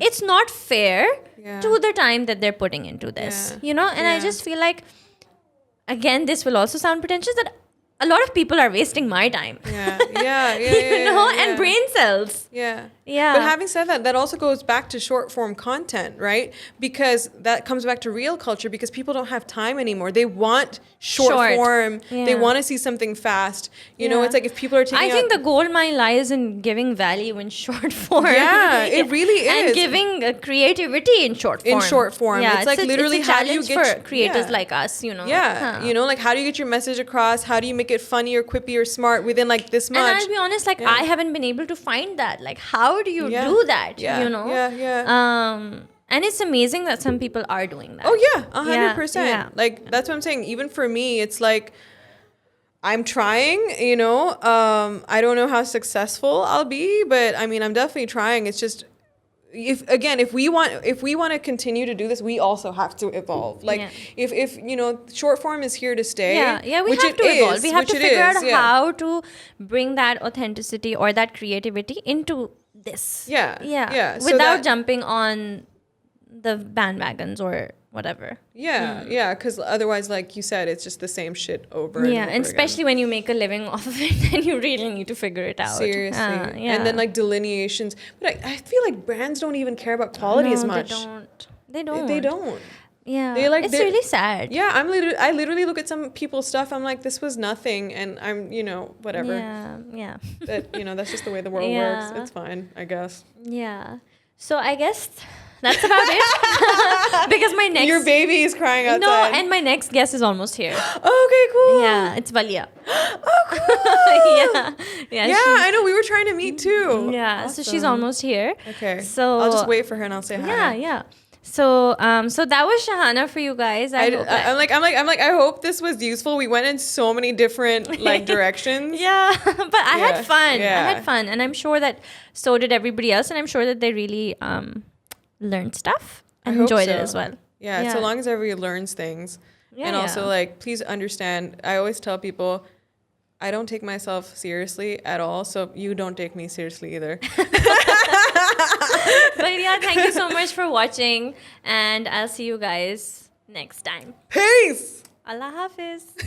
it's not fair to the time that they're putting into this, you know? And I just feel like, again, this will also sound pretentious, that a lot of people are wasting my time. You know, and brain cells. But having said that, that also goes back to short form content, right? Because that comes back to real culture, because people don't have time anymore. They want short form. They want to see something fast. You know, it's like if people are taking I think the gold mine lies in giving value in short form. It really is. And giving creativity in short form. It's like literally it's a how do you challenge get for creators like us, you know. You know, like how do you get your message across? How do you make it funny or quippy or smart within like this much? And I'll be honest, like I haven't been able to find that. Like, how do you do that? You know? And it's amazing that some people are doing that. Oh yeah, 100%. Like that's what I'm saying. Even for me, it's like I'm trying, you know. I don't know how successful I'll be, but I mean, I'm definitely trying. It's just, if we want to continue to do this, we also have to evolve. Like if you know, short form is here to stay. We have to evolve. We have to figure out how to bring that authenticity or that creativity into this. Without jumping on the bandwagons or whatever. Because otherwise, like you said, it's just the same shit over and over and especially when you make a living off of it, then you really need to figure it out. Seriously. And then like delineations. But I feel like brands don't even care about quality as much. They don't. Yeah, it's really sad. Yeah, I literally look at some people's stuff. I'm like, this was nothing, and I'm, you know, whatever. But you know, that's just the way the world works. It's fine, I guess. Yeah. So I guess that's about it. Because my next... Your baby is crying outside. No, and my next guest is almost here. Okay, cool. Yeah, it's Valia. Oh, cool. Yeah, I know. We were trying to meet too. Yeah, awesome. So she's almost here. Okay. So I'll just wait for her and I'll say hi. Yeah. So that was Shahana for you guys. I'm like, I hope this was useful. We went in so many different like directions. But I had fun. I had fun, and I'm sure that so did everybody else, and I'm sure that they really learned stuff and enjoyed it as well. Yeah, so long as everybody learns things. And also, like, please understand, I always tell people, I don't take myself seriously at all, so you don't take me seriously either. But yeah, thank you so much for watching, and I'll see you guys next time. Peace! Allah Hafiz.